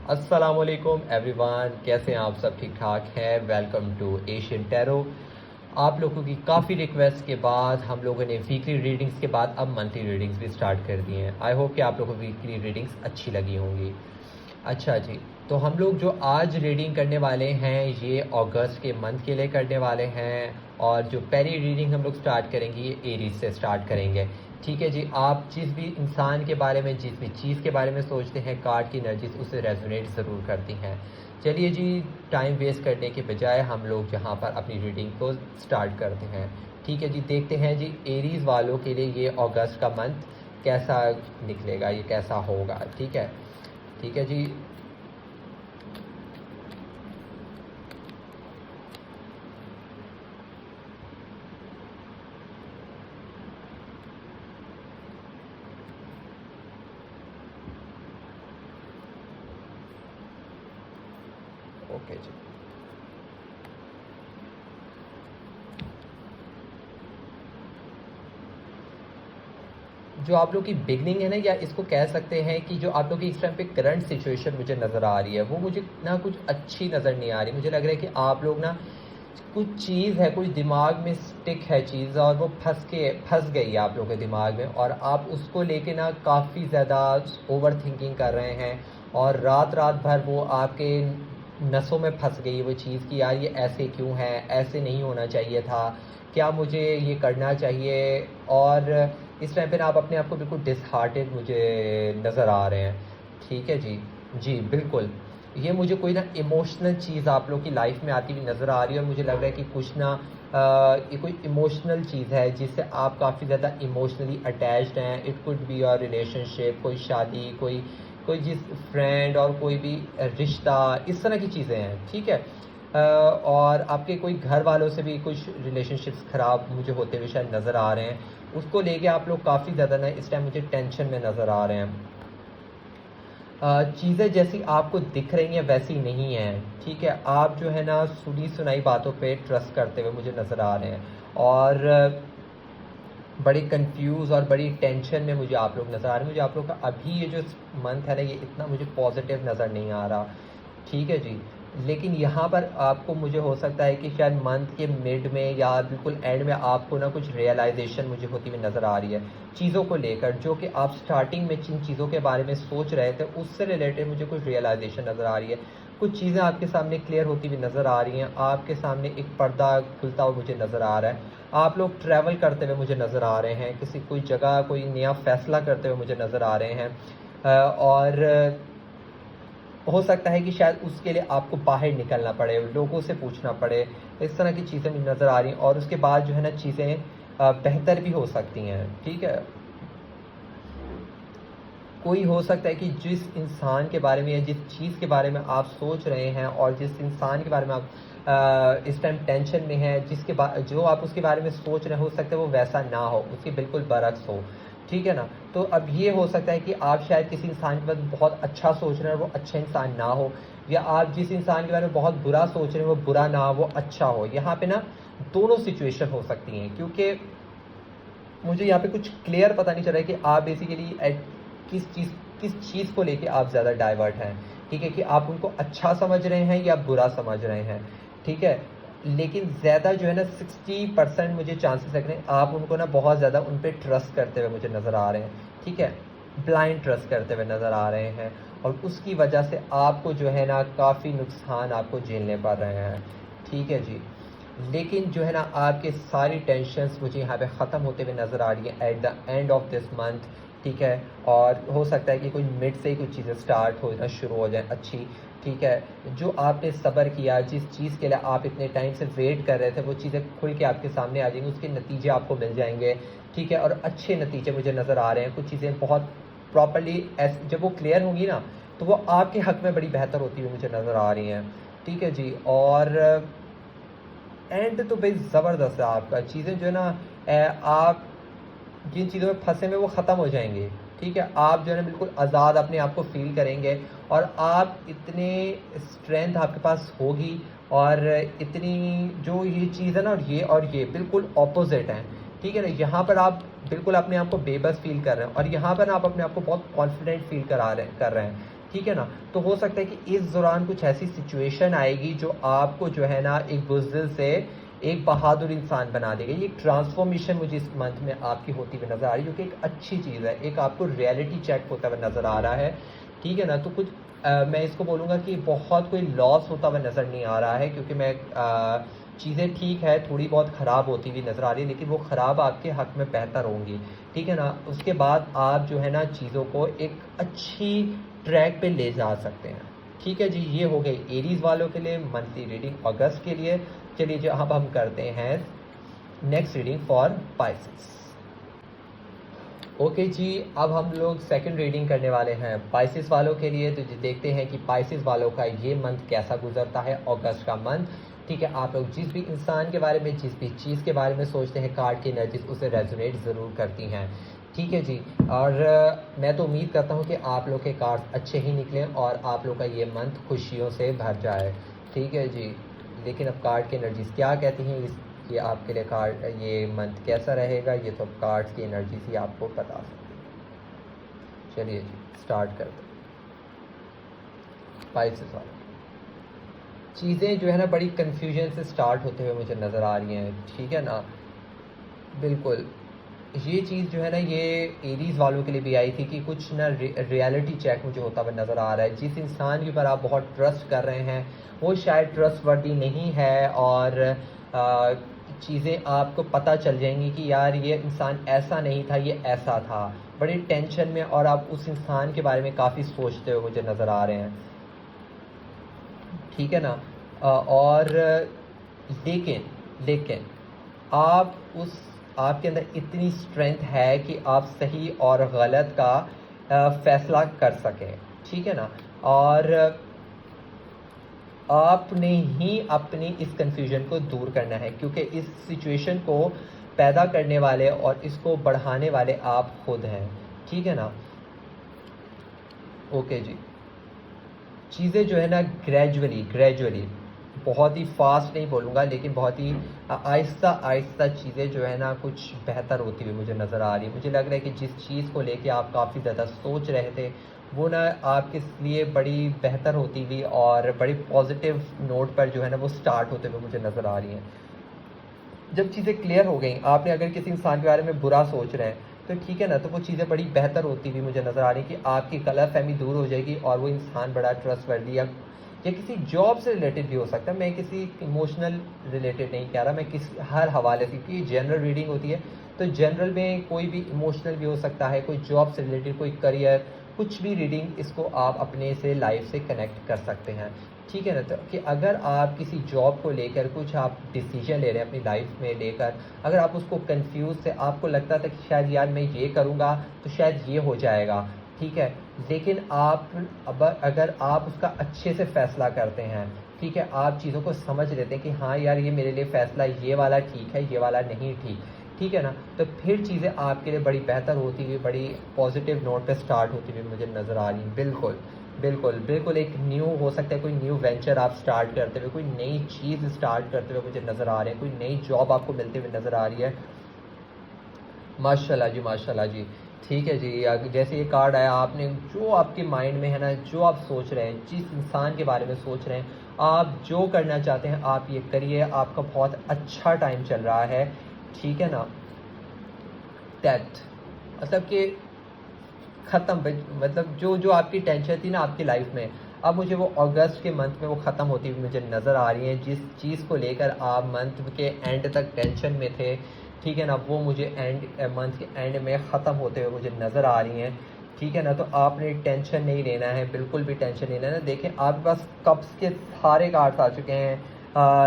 अस्सलामुअलैकुम एवरीवन, कैसे हैं आप? सब ठीक ठाक हैं? Welcome to Asian tarot. आप लोगों की काफ़ी रिक्वेस्ट के बाद हम लोगों ने वीकली रीडिंग्स के बाद अब मंथली रीडिंग्स भी स्टार्ट कर दी हैं। आई होप कि आप लोगों को वीकली रीडिंग्स अच्छी लगी होंगी। अच्छा जी, तो हम लोग जो आज रीडिंग करने वाले हैं ये अगस्त के मंथ के लिए करने वाले हैं, और जो पहली रीडिंग हम लोग स्टार्ट करेंगे ये एरीज से स्टार्ट करेंगे। ठीक है जी, आप जिस भी इंसान के बारे में, जिस भी चीज़ के बारे में सोचते हैं, कार्ड की एनर्जीज उससे रेजोनेट ज़रूर करती हैं। चलिए जी, टाइम वेस्ट करने के बजाय हम लोग यहाँ पर अपनी रीडिंग को स्टार्ट करते हैं। ठीक है जी, देखते हैं जी एरीज वालों के लिए ये अगस्त का मंथ कैसा निकलेगा, ये कैसा होगा। ठीक है, ठीक है जी। ओके जी, जो आप लोग की बिगनिंग है ना, या इसको कह सकते हैं कि जो आप लोग की इस टाइम पे करंट सिचुएशन मुझे नज़र आ रही है वो मुझे ना कुछ अच्छी नज़र नहीं आ रही। मुझे लग रहा है कि आप लोग ना कुछ चीज़ है, कुछ दिमाग में स्टिक है चीज़, और वो फंस गई है आप लोगों के दिमाग में, और आप उसको लेके ना काफ़ी ज़्यादा ओवर थिंकिंग कर रहे हैं, और रात रात भर वो आपके नसों में फंस गई है वो चीज़ कि यार ये ऐसे क्यों है, ऐसे नहीं होना चाहिए था, क्या मुझे ये करना चाहिए। और इस टाइम पे ना आप अपने आप को बिल्कुल डिसहार्टेड मुझे नज़र आ रहे हैं। ठीक है जी, जी बिल्कुल। ये मुझे कोई ना इमोशनल चीज़ आप लोग की लाइफ में आती हुई नज़र आ रही है, और मुझे लग रहा है कि कुछ ना ये कोई इमोशनल चीज़ है जिससे आप काफ़ी ज़्यादा इमोशनली अटैच्ड हैं। It could be your relationship, कोई शादी, कोई कोई जिस फ्रेंड, और कोई भी रिश्ता, इस तरह की चीज़ें हैं। ठीक है, और आपके कोई घर वालों से भी कुछ रिलेशनशिप्स ख़राब मुझे होते हुए शायद नज़र आ रहे हैं। उसको लेके आप लोग काफ़ी ज़्यादा ना इस टाइम मुझे टेंशन में नज़र आ रहे हैं। चीज़ें जैसी आपको दिख रही हैं वैसी नहीं हैं। ठीक है, आप जो है ना सुनी सुनाई बातों पे ट्रस्ट करते हुए मुझे नज़र आ रहे हैं, और बड़ी कंफ्यूज और बड़ी टेंशन में मुझे आप लोग नज़र आ रहे हैं। मुझे आप लोग का अभी ये जो मंथ है ना ये इतना मुझे पॉजिटिव नज़र नहीं आ रहा। ठीक है जी, लेकिन यहाँ पर आपको मुझे हो सकता है कि शायद मंथ के मिड में या बिल्कुल एंड में आपको ना कुछ रियलाइजेशन मुझे होती हुई नज़र आ रही है चीज़ों को लेकर, जो कि आप स्टार्टिंग में जिन चीज़ों के बारे में सोच रहे थे उससे रिलेटेड मुझे कुछ रियलाइजेशन नज़र आ रही है। कुछ चीज़ें आपके सामने क्लियर होती हुई नज़र आ रही हैं, आपके सामने एक पर्दा खुलता हुआ मुझे नज़र आ रहा है। आप लोग ट्रैवल करते हुए मुझे नज़र आ रहे हैं, किसी कोई जगह कोई नया फ़ैसला करते हुए मुझे नज़र आ रहे हैं, और हो सकता है कि शायद उसके लिए आपको बाहर निकलना पड़े, लोगों से पूछना पड़े। इस तरह की चीज़ें मुझे नज़र आ रही हैं, और उसके बाद जो है ना चीज़ें बेहतर भी हो सकती हैं। ठीक है, कोई हो सकता है कि जिस इंसान के बारे में या जिस चीज़ के बारे में आप सोच रहे हैं, और जिस इंसान के बारे में आप इस टाइम टेंशन में हैं, जो आप उसके बारे में सोच रहे हैं, हो सकता है वो वैसा ना हो, उसके बिल्कुल बरक्स हो। ठीक है ना, तो अब ये हो सकता है कि आप शायद किसी इंसान के बारे में बहुत अच्छा सोच रहे हैं और वो अच्छा इंसान ना हो, या आप जिस इंसान के बारे में बहुत बुरा सोच रहे हैं वो बुरा ना हो, वो अच्छा हो। यहाँ पे ना दोनों सिचुएशन हो सकती हैं, क्योंकि मुझे यहाँ पे कुछ क्लियर पता नहीं चल रहा है कि आप बेसिकली किस चीज़ को लेके आप ज़्यादा डाइवर्ट हैं। ठीक है, कि आप उनको अच्छा समझ रहे हैं या बुरा समझ रहे हैं। ठीक है, लेकिन ज़्यादा जो है ना 60% मुझे चांसेस लग रहे हैं आप उनको ना बहुत ज़्यादा उन पे ट्रस्ट करते हुए मुझे नज़र आ रहे हैं। ठीक है, ब्लाइंड ट्रस्ट करते हुए नज़र आ रहे हैं, और उसकी वजह से आपको जो है ना काफ़ी नुकसान आपको झेलने पड़ रहे हैं। ठीक है जी, लेकिन जो है ना आपके सारी टेंशन्स मुझे यहाँ पे ख़त्म होते हुए नज़र आ रही है at the end of this month. ठीक है, और हो सकता है कि कोई मिड से ही कुछ चीज़ें स्टार्ट होना शुरू हो जाए अच्छी। ठीक है, जो आपने सब्र किया, जिस चीज़ के लिए आप इतने टाइम से वेट कर रहे थे, वो चीज़ें खुल के आपके सामने आ जाएंगी, उसके नतीजे आपको मिल जाएंगे। ठीक है, और अच्छे नतीजे मुझे नज़र आ रहे हैं। कुछ चीज़ें बहुत प्रॉपरली जब वो क्लियर होंगी ना तो वो आपके हक़ में बड़ी बेहतर होती हुई मुझे नज़र आ रही हैं। ठीक है जी, और एंड तो भाई ज़बरदस्त है आपका। चीज़ें जो है ना आप जिन चीज़ों में फँसे हुए वो ख़त्म हो जाएंगे। ठीक है, आप जो है ना बिल्कुल आज़ाद अपने आप को फ़ील करेंगे, और आप इतने स्ट्रेंथ आपके पास होगी, और इतनी जो ये चीज़ है ना, और ये बिल्कुल ऑपोजिट हैं। ठीक है ना, यहाँ पर आप बिल्कुल अपने आप को बेबस फ़ील कर रहे हैं, और यहाँ पर आप अपने आप को बहुत कॉन्फिडेंट फ़ील कर रहे हैं। ठीक है ना। तो हो सकता है कि इस दौरान कुछ ऐसी सिचुएशन आएगी जो आपको जो है ना एक बुज़दिल से एक बहादुर इंसान बना देगा। ये ट्रांसफॉर्मेशन मुझे इस मंथ में आपकी होती हुई नज़र आ रही है, जो कि एक अच्छी चीज़ है। एक आपको रियलिटी चेक होता हुआ नज़र आ रहा है, ठीक है ना। तो कुछ मैं इसको बोलूँगा कि बहुत कोई लॉस होता हुआ नज़र नहीं आ रहा है, क्योंकि मैं चीज़ें ठीक है, थोड़ी बहुत ख़राब होती हुई नज़र आ रही है, लेकिन वो ख़राब आपके हक़ में बेहतर होंगी, ठीक है ना। उसके बाद आप जो है ना चीज़ों को एक अच्छी ट्रैक पे ले जा सकते हैं, ठीक है जी। ये हो गई एरीज़ वालों के लिए मंथली रीडिंग अगस्त के लिए। चलिए जो अब हम करते हैं next reading for Pisces. Okay जी, अब हम लोग सेकंड रीडिंग करने वाले हैं पाइसेस वालों के लिए। तो जी देखते हैं कि पाइसेस वालों का ये मंथ कैसा गुजरता है, अगस्त का मंथ, ठीक है। आप लोग जिस भी इंसान के बारे में, जिस भी चीज़ के बारे में सोचते हैं, कार्ड की एनर्जीज उसे रेजोनेट ज़रूर करती हैं, ठीक है जी। और मैं तो उम्मीद करता हूँ कि आप लोग के कार्ड्स अच्छे ही निकलें और आप लोग का ये मंथ खुशियों से भर जाए, ठीक है जी। लेकिन अब कार्ड की एनर्जीज क्या कहती हैं, इस कि आपके लिए कार्ड ये मंथ कैसा रहेगा, ये तो कार्ड्स की एनर्जी ही आपको बता सकते हैं। चलिए जी स्टार्ट करते हैं। पाइसेस वाले चीज़ें जो है ना बड़ी कन्फ्यूजन से स्टार्ट होते हुए मुझे नज़र आ रही हैं, ठीक है ना। बिल्कुल ये चीज़ जो है ना ये एरीज़ वालों के लिए भी आई थी कि कुछ ना रियलिटी चेक मुझे होता हुआ नज़र आ रहा है। जिस इंसान के ऊपर आप बहुत ट्रस्ट कर रहे हैं वो शायद ट्रस्टवर्दी नहीं है, और चीज़ें आपको पता चल जाएंगी कि यार ये इंसान ऐसा नहीं था, ये ऐसा था। बड़ी टेंशन में और आप उस इंसान के बारे में काफ़ी सोचते हुए मुझे नज़र आ रहे हैं, ठीक है ना। और लेकिन लेकिन आप उस आपके अंदर इतनी स्ट्रेंथ है कि आप सही और गलत का फैसला कर सकें, ठीक है ना। और आपने ही अपनी इस कन्फ्यूजन को दूर करना है, क्योंकि इस सिचुएशन को पैदा करने वाले और इसको बढ़ाने वाले आप खुद हैं, ठीक है ना। ओके जी, चीज़ें जो है ना ग्रेजुअली बहुत ही फास्ट नहीं बोलूँगा, लेकिन बहुत ही आहिस्ता आहिस्ता चीज़ें जो है ना कुछ बेहतर होती हुई मुझे नज़र आ रही है। मुझे लग रहा है कि जिस चीज़ को लेके आप काफ़ी ज़्यादा सोच रहे थे वो ना आपके लिए बड़ी बेहतर होती हुई और बड़ी पॉजिटिव नोट पर जो है ना वो स्टार्ट होते हुए मुझे नज़र आ रही हैं। जब चीज़ें क्लियर हो गई, आपने अगर किसी इंसान के बारे में बुरा सोच रहे हैं तो ठीक है ना, तो वो चीज़ें बड़ी बेहतर होती हुई मुझे नज़र आ रही कि आपकी गलतफ़हमी दूर हो जाएगी और वो इंसान बड़ा ट्रस्टवर्दी या किसी जॉब से रिलेटेड भी हो सकता है। मैं किसी इमोशनल रिलेटेड नहीं कह रहा, मैं किसी हर हवाले से, क्योंकि जनरल रीडिंग होती है तो जनरल में कोई भी इमोशनल भी हो सकता है, कोई जॉब से रिलेटेड, कोई करियर, कुछ भी रीडिंग इसको आप अपने से लाइफ से कनेक्ट कर सकते हैं, ठीक है ना। तो कि अगर आप किसी जॉब को लेकर कुछ आप डिसीजन ले रहे हैं अपनी लाइफ में लेकर, अगर आप उसको कंफ्यूज से आपको लगता था कि शायद यार मैं ये करूँगा तो शायद ये हो जाएगा, ठीक है। लेकिन आप अब अगर आप उसका अच्छे से फ़ैसला करते हैं, ठीक है, आप चीज़ों को समझ लेते हैं कि हाँ यार ये मेरे लिए फ़ैसला ये वाला ठीक है, ये वाला नहीं ठीक, ठीक है ना। तो फिर चीज़ें आपके लिए बड़ी बेहतर होती हुई, बड़ी पॉजिटिव नोट पे स्टार्ट होती हुई मुझे नज़र आ रही है। बिल्कुल एक न्यू हो सकता है, कोई न्यू वेंचर आप स्टार्ट करते हुए, कोई नई चीज़ स्टार्ट करते हुए मुझे नज़र आ रहे हैं, कोई नई जॉब आपको मिलते हुए नज़र आ रही है। माशाल्लाह जी, ठीक है जी। जैसे ये कार्ड आया, आपने जो आपके माइंड में है ना, जो आप सोच रहे हैं, जिस इंसान के बारे में सोच रहे हैं, आप जो करना चाहते हैं आप ये करिए, आपका बहुत अच्छा टाइम चल रहा है, ठीक है ना। दैट मतलब कि ख़त्म, मतलब जो जो आपकी टेंशन थी ना आपकी लाइफ में, अब मुझे वो अगस्त के मंथ में वो ख़त्म होती हुई मुझे नज़र आ रही है। जिस चीज़ को लेकर आप मंथ के एंड तक टेंशन में थे, ठीक है ना, वो मुझे मंथ के एंड में ख़त्म होते हुए मुझे नज़र आ रही हैं, ठीक है ना। तो आपने टेंशन नहीं लेना है, बिल्कुल भी टेंशन नहीं लेना है। देखें आपके पास कप्स के सारे कार्ड्स आ चुके हैं,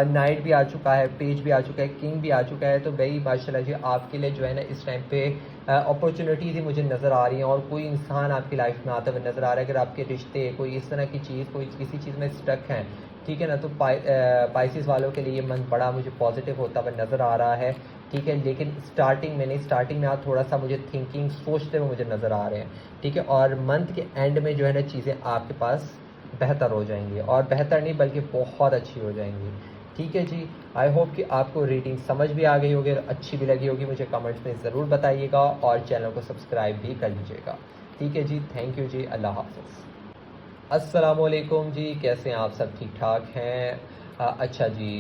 नाइट भी आ चुका है, पेज भी आ चुका है, किंग भी आ चुका है। तो भाई माशाल्लाह जी आपके लिए जो है ना इस टाइम पे अपॉर्चुनिटीज़ ही मुझे नज़र आ रही हैं, और कोई इंसान आपकी लाइफ में आता हुआ नज़र आ रहा है। अगर आपके रिश्ते कोई इस तरह की चीज़, कोई किसी चीज़ में स्टक हैं, ठीक है ना, तो पाइसेस वालों के लिए ये मंथ बड़ा मुझे पॉजिटिव होता हुआ नज़र आ रहा है, ठीक है। लेकिन स्टार्टिंग में आप थोड़ा सा मुझे थिंकिंग सोचते हुए मुझे नज़र आ रहे हैं, ठीक है। और मंथ के एंड में जो है ना चीज़ें आपके पास बेहतर हो जाएंगी, और बेहतर नहीं बल्कि बहुत अच्छी हो जाएंगी, ठीक है जी। आई होप कि आपको रीडिंग समझ भी आ गई होगी और अच्छी भी लगी होगी। मुझे कमेंट्स में ज़रूर बताइएगा और चैनल को सब्सक्राइब भी कर लीजिएगा, ठीक है जी। थैंक यू जी, अल्लाह हाफ़िज़। अस्सलामुअलैकुम जी, कैसे हैं आप? सब ठीक ठाक हैं? अच्छा जी,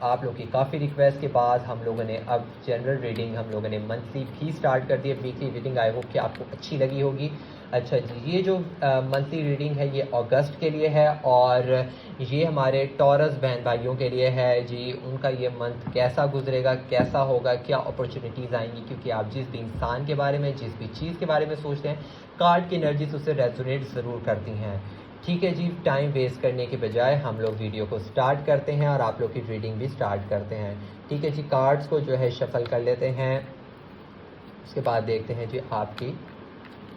आप लोग की काफ़ी रिक्वेस्ट के बाद हम लोगों ने अब जनरल रीडिंग हम लोगों ने मंथली भी स्टार्ट कर दी है। वीकली रीडिंग आई होप कि आपको अच्छी लगी होगी। अच्छा जी, ये जो मंथली रीडिंग है ये अगस्त के लिए है और ये हमारे टॉरस बहन भाइयों के लिए है जी। उनका ये मंथ कैसा गुजरेगा, कैसा होगा, क्या अपॉर्चुनिटीज़ आएंगी, क्योंकि आप जिस भी इंसान के बारे में, जिस भी चीज़ के बारे में सोचते हैं, कार्ड की एनर्जीज उससे रेजोनेट ज़रूर करती हैं। ठीक है जी, टाइम वेस्ट करने के बजाय हम लोग वीडियो को स्टार्ट करते हैं और आप लोग की रीडिंग भी स्टार्ट करते हैं। ठीक है जी, कार्ड्स को जो है शफल कर लेते हैं। उसके बाद देखते हैं जी आपकी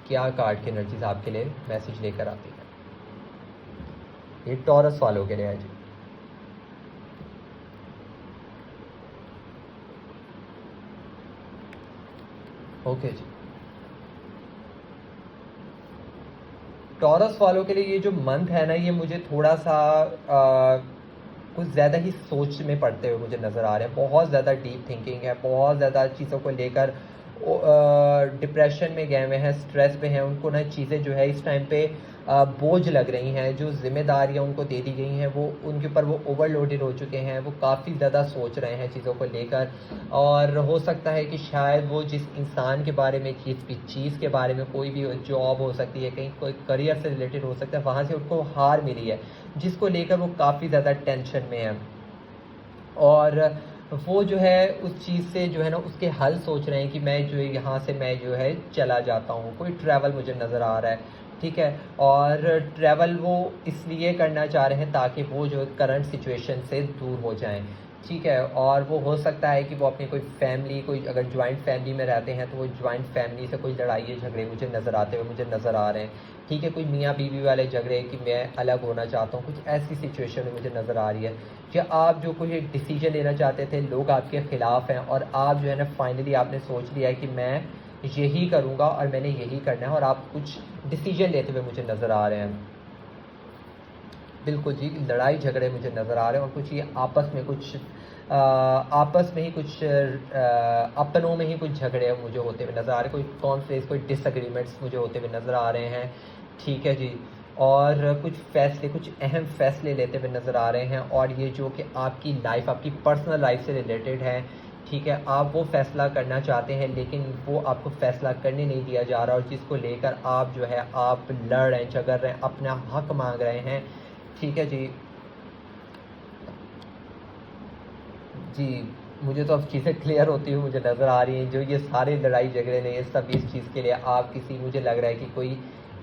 क्या कार्ड की एनर्जीज आपके लिए मैसेज लेकर आती है। ये टॉरस वालों के लिए है जी। ओके जी, टॉरस वालों के लिए ये जो मंथ है ना, ये मुझे थोड़ा सा कुछ ज़्यादा ही सोच में पड़ते हुए मुझे नज़र आ रहे हैं। बहुत ज़्यादा डीप थिंकिंग है, बहुत ज़्यादा चीज़ों को लेकर डिप्रेशन में गए हुए हैं, स्ट्रेस में हैं। उनको ना चीज़ें जो है इस टाइम पे बोझ लग रही हैं। जो जिम्मेदारियां उनको दे दी गई हैं वो उनके ऊपर वो ओवरलोडेड हो चुके हैं। वो काफ़ी ज़्यादा सोच रहे हैं चीज़ों को लेकर, और हो सकता है कि शायद वो जिस इंसान के बारे में, जिस भी चीज़ के बारे में, कोई भी जॉब हो सकती है, कहीं कोई करियर से रिलेटेड हो सकता है, वहाँ से उनको हार मिली है, जिसको लेकर वो काफ़ी ज़्यादा टेंशन में है। और वो जो है उस चीज़ से जो है ना उसके हल सोच रहे हैं कि मैं जो है यहाँ से मैं जो है चला जाता हूँ। कोई ट्रैवल मुझे नज़र आ रहा है, ठीक है। और ट्रैवल वो इसलिए करना चाह रहे हैं ताकि वो जो करंट सिचुएशन से दूर हो जाएं, ठीक है। और वो हो सकता है कि वो अपनी कोई फैमिली, कोई अगर जॉइंट फैमिली में रहते हैं तो वो जॉइंट फैमिली से कोई लड़ाई झगड़े मुझे नज़र आते हुए मुझे नज़र आ रहे हैं, ठीक है। कोई मियाँ बीवी वाले झगड़े कि मैं अलग होना चाहता हूँ, कुछ ऐसी सिचुएशन में मुझे नज़र आ रही है कि आप जो कोई डिसीजन लेना चाहते थे, लोग आपके ख़िलाफ़ हैं, और आप जो है ना फाइनली आपने सोच लिया है कि मैं यही करूँगा और मैंने यही करना है, और आप कुछ डिसीजन लेते हुए मुझे नज़र आ रहे हैं। बिल्कुल जी, लड़ाई झगड़े मुझे नज़र आ रहे हैं, और कुछ ये आपस में ही कुछ अपनों में ही कुछ झगड़े मुझे होते हुए नज़र आ रहे हैं। कोई कॉन्फ्लिक्ट, कोई डिसएग्रीमेंट्स मुझे होते हुए नज़र आ रहे हैं, ठीक है जी। और कुछ फ़ैसले, कुछ अहम फ़ैसले लेते हुए नज़र आ रहे हैं, और ये जो कि आपकी लाइफ, आपकी पर्सनल लाइफ से रिलेटेड है, ठीक है। आप वो फ़ैसला करना चाहते हैं लेकिन वो आपको फ़ैसला करने नहीं दिया जा रहा, और जिसको लेकर आप जो है आप लड़ रहे हैं, झगड़ रहे हैं, अपना हक मांग रहे हैं, ठीक है जी। जी, मुझे तो अब चीज़ें क्लियर होती हुई मुझे नज़र आ रही हैं। जो ये सारे लड़ाई झगड़े नहीं, ये सब इस चीज़ के लिए आप किसी, मुझे लग रहा है कि कोई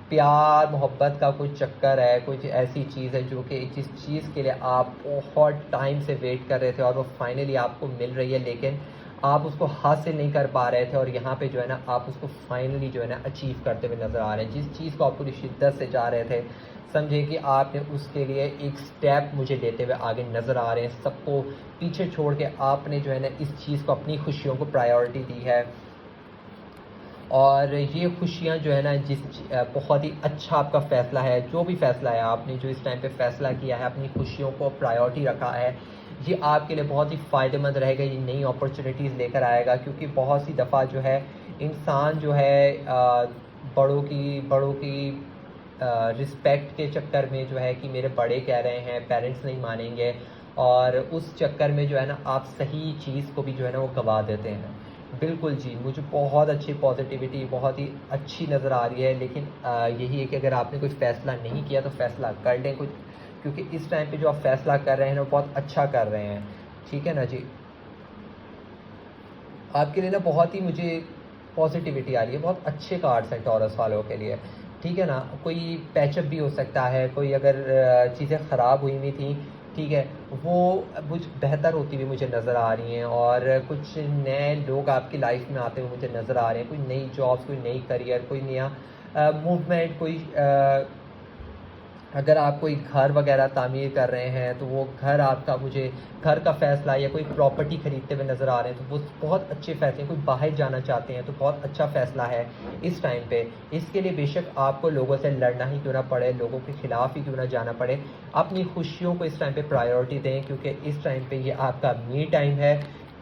प्यार मोहब्बत का कुछ चक्कर है, कुछ ऐसी चीज़ है जो कि जिस चीज़ के लिए आप बहुत टाइम से वेट कर रहे थे और वो फाइनली आपको मिल रही है, लेकिन आप उसको हासिल नहीं कर पा रहे थे, और यहाँ पे जो है ना आप उसको फाइनली जो है ना अचीव करते हुए नज़र आ रहे हैं। जिस चीज़ को आप पूरी शिद्दत से चाह रहे थे, समझे कि आपने उसके लिए एक स्टेप मुझे लेते हुए आगे नज़र आ रहे हैं। सबको पीछे छोड़ के आपने जो है ना इस चीज़ को, अपनी खुशियों को प्रायोरिटी दी है। और ये खुशियाँ जो है ना बहुत ही अच्छा आपका फ़ैसला है। जो भी फ़ैसला है आपने जो इस टाइम पे फ़ैसला किया है, अपनी खुशियों को प्रायोरिटी रखा है, ये आपके लिए बहुत ही फ़ायदेमंद रहेगा। ये नई अपॉर्चुनिटीज़ लेकर आएगा, क्योंकि बहुत सी दफ़ा जो है इंसान जो है बड़ों की रिस्पेक्ट के चक्कर में जो है कि मेरे बड़े कह रहे हैं, पेरेंट्स नहीं मानेंगे, और उस चक्कर में जो है ना आप सही चीज़ को भी जो है ना वो गवा देते हैं। बिल्कुल जी, मुझे बहुत अच्छी पॉजिटिविटी, बहुत ही अच्छी नज़र आ रही है, लेकिन यही है कि अगर आपने कोई फ़ैसला नहीं किया तो फ़ैसला कर लें कुछ, क्योंकि इस टाइम पे जो आप फ़ैसला कर रहे हैं ना वो बहुत अच्छा कर रहे हैं, ठीक है ना जी। आपके लिए ना बहुत ही मुझे पॉजिटिविटी आ रही है, बहुत अच्छे कार्ड्स हैं टॉरस वालों के लिए, ठीक है ना। कोई पैचअप भी हो सकता है, कोई अगर चीज़ें ख़राब हुई हुई थी, ठीक है, वो कुछ बेहतर होती हुई मुझे नज़र आ रही हैं, और कुछ नए लोग आपकी लाइफ में आते हुए मुझे नज़र आ रहे हैं। कोई नई जॉब्स, कोई नई करियर, कोई नया मूवमेंट, कोई अगर आप कोई घर वगैरह तामीर कर रहे हैं तो वो घर आपका, मुझे घर का फ़ैसला या कोई प्रॉपर्टी ख़रीदते हुए नज़र आ रहे हैं तो वो बहुत अच्छे फ़ैसले। कोई बाहर जाना चाहते हैं तो बहुत अच्छा फ़ैसला है इस टाइम पे। इसके लिए बेशक आपको लोगों से लड़ना ही क्यों ना पड़े, लोगों के ख़िलाफ़ ही क्यों ना जाना पड़े, अपनी खुशियों को इस टाइम पे प्रायोरिटी दें, क्योंकि इस टाइम पे ये आपका मी टाइम है,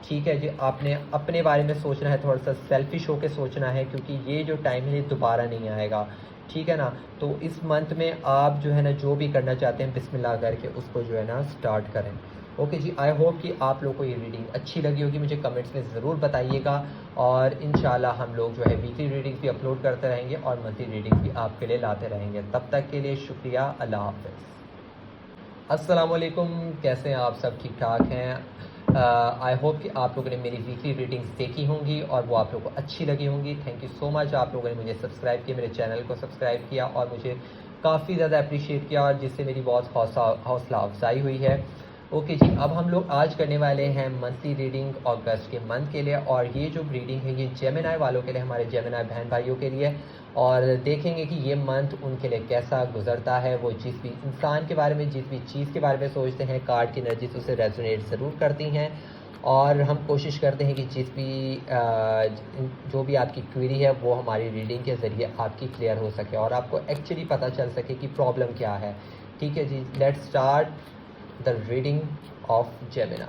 ठीक है जी। आपने अपने बारे में सोचना है, थोड़ा सा सेल्फिश होकर सोचना है, क्योंकि ये जो टाइम है ये दोबारा नहीं आएगा, ठीक है ना। तो इस मंथ में आप जो है ना जो भी करना चाहते हैं बिस्मिल्लाह करके उसको जो है ना स्टार्ट करें। ओके जी, आई होप कि आप लोगों को ये रीडिंग अच्छी लगी होगी, मुझे कमेंट्स में ज़रूर बताइएगा। और इंशाल्लाह हम लोग जो है वीकली रीडिंग्स भी अपलोड करते रहेंगे और मंथली रीडिंग्स भी आपके लिए लाते रहेंगे। तब तक के लिए शुक्रिया, अल्लाह हाफ़िज़। अस्सलाम वालेकुम, कैसे हैं आप सब? ठीक ठाक हैं? आई होप कि आप लोगों ने मेरी वीकली रीडिंग्स देखी होंगी और वो आप लोगों को अच्छी लगी होंगी। थैंक यू सो मच, आप लोगों ने मुझे सब्सक्राइब किया, मेरे चैनल को सब्सक्राइब किया और मुझे काफ़ी ज़्यादा अप्रिशिएट किया और जिससे मेरी बहुत हौसला अफजाई हुई है। ओके जी, अब हम लोग आज करने वाले हैं मंथली रीडिंग अगस्त के मंथ के लिए। और ये जो रीडिंग है ये जेमिनी वालों के लिए, हमारे जेमिनी बहन भाइयों के लिए। और देखेंगे कि ये मंथ उनके लिए कैसा गुजरता है। वो जिस भी इंसान के बारे में, जिस भी चीज़ के बारे में सोचते हैं, कार्ड की एनर्जीज उसे रेजोनेट ज़रूर करती हैं। और हम कोशिश करते हैं कि जिस भी जो भी आपकी क्वेरी है वो हमारी रीडिंग के ज़रिए आपकी क्लियर हो सके और आपको एक्चुअली पता चल सके कि प्रॉब्लम क्या है। ठीक है जी, let's start the reading of Gemini.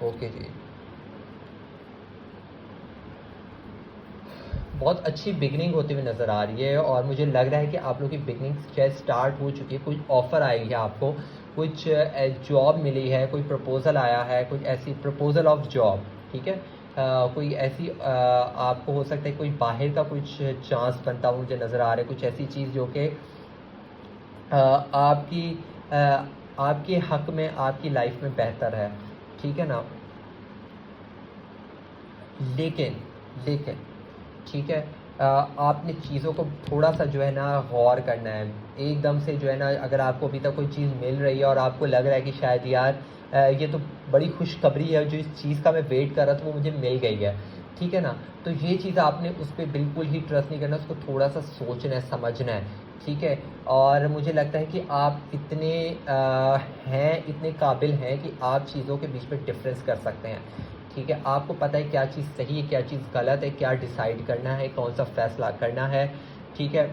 Okay जी, बहुत अच्छी बिगनिंग होती हुई नज़र आ रही है और मुझे लग रहा है कि आप लोग की बिगनिंग शायद स्टार्ट हो चुकी है। कुछ ऑफ़र आई है आपको, कुछ जॉब मिली है, कोई प्रपोज़ल आया है, कुछ ऐसी प्रपोज़ल ऑफ जॉब। ठीक है, कोई ऐसी आपको हो सकता है कोई बाहर का कुछ चांस बनता हुआ मुझे नज़र आ रहा है। कुछ ऐसी चीज़ जो कि आपकी आपके हक़ में, आपकी लाइफ में बेहतर है। ठीक है ना। लेकिन लेकिन ठीक है, आपने चीज़ों को थोड़ा सा जो है ना गौर करना है। एकदम से जो है ना, अगर आपको अभी तक कोई चीज़ मिल रही है और आपको लग रहा है कि शायद यार ये तो बड़ी खुशखबरी है, जो इस चीज़ का मैं वेट कर रहा था वो मुझे मिल गई है। ठीक है ना, तो ये चीज़ आपने उस पर बिल्कुल ही ट्रस्ट नहीं करना, उसको थोड़ा सा सोचना है, समझना है। ठीक है, और मुझे लगता है कि आप इतने हैं, इतने काबिल हैं कि आप चीज़ों के बीच में डिफरेंस कर सकते हैं। ठीक है, आपको पता है क्या चीज़ सही है, क्या चीज़ गलत है, क्या डिसाइड करना है, कौन सा फ़ैसला करना है। ठीक है,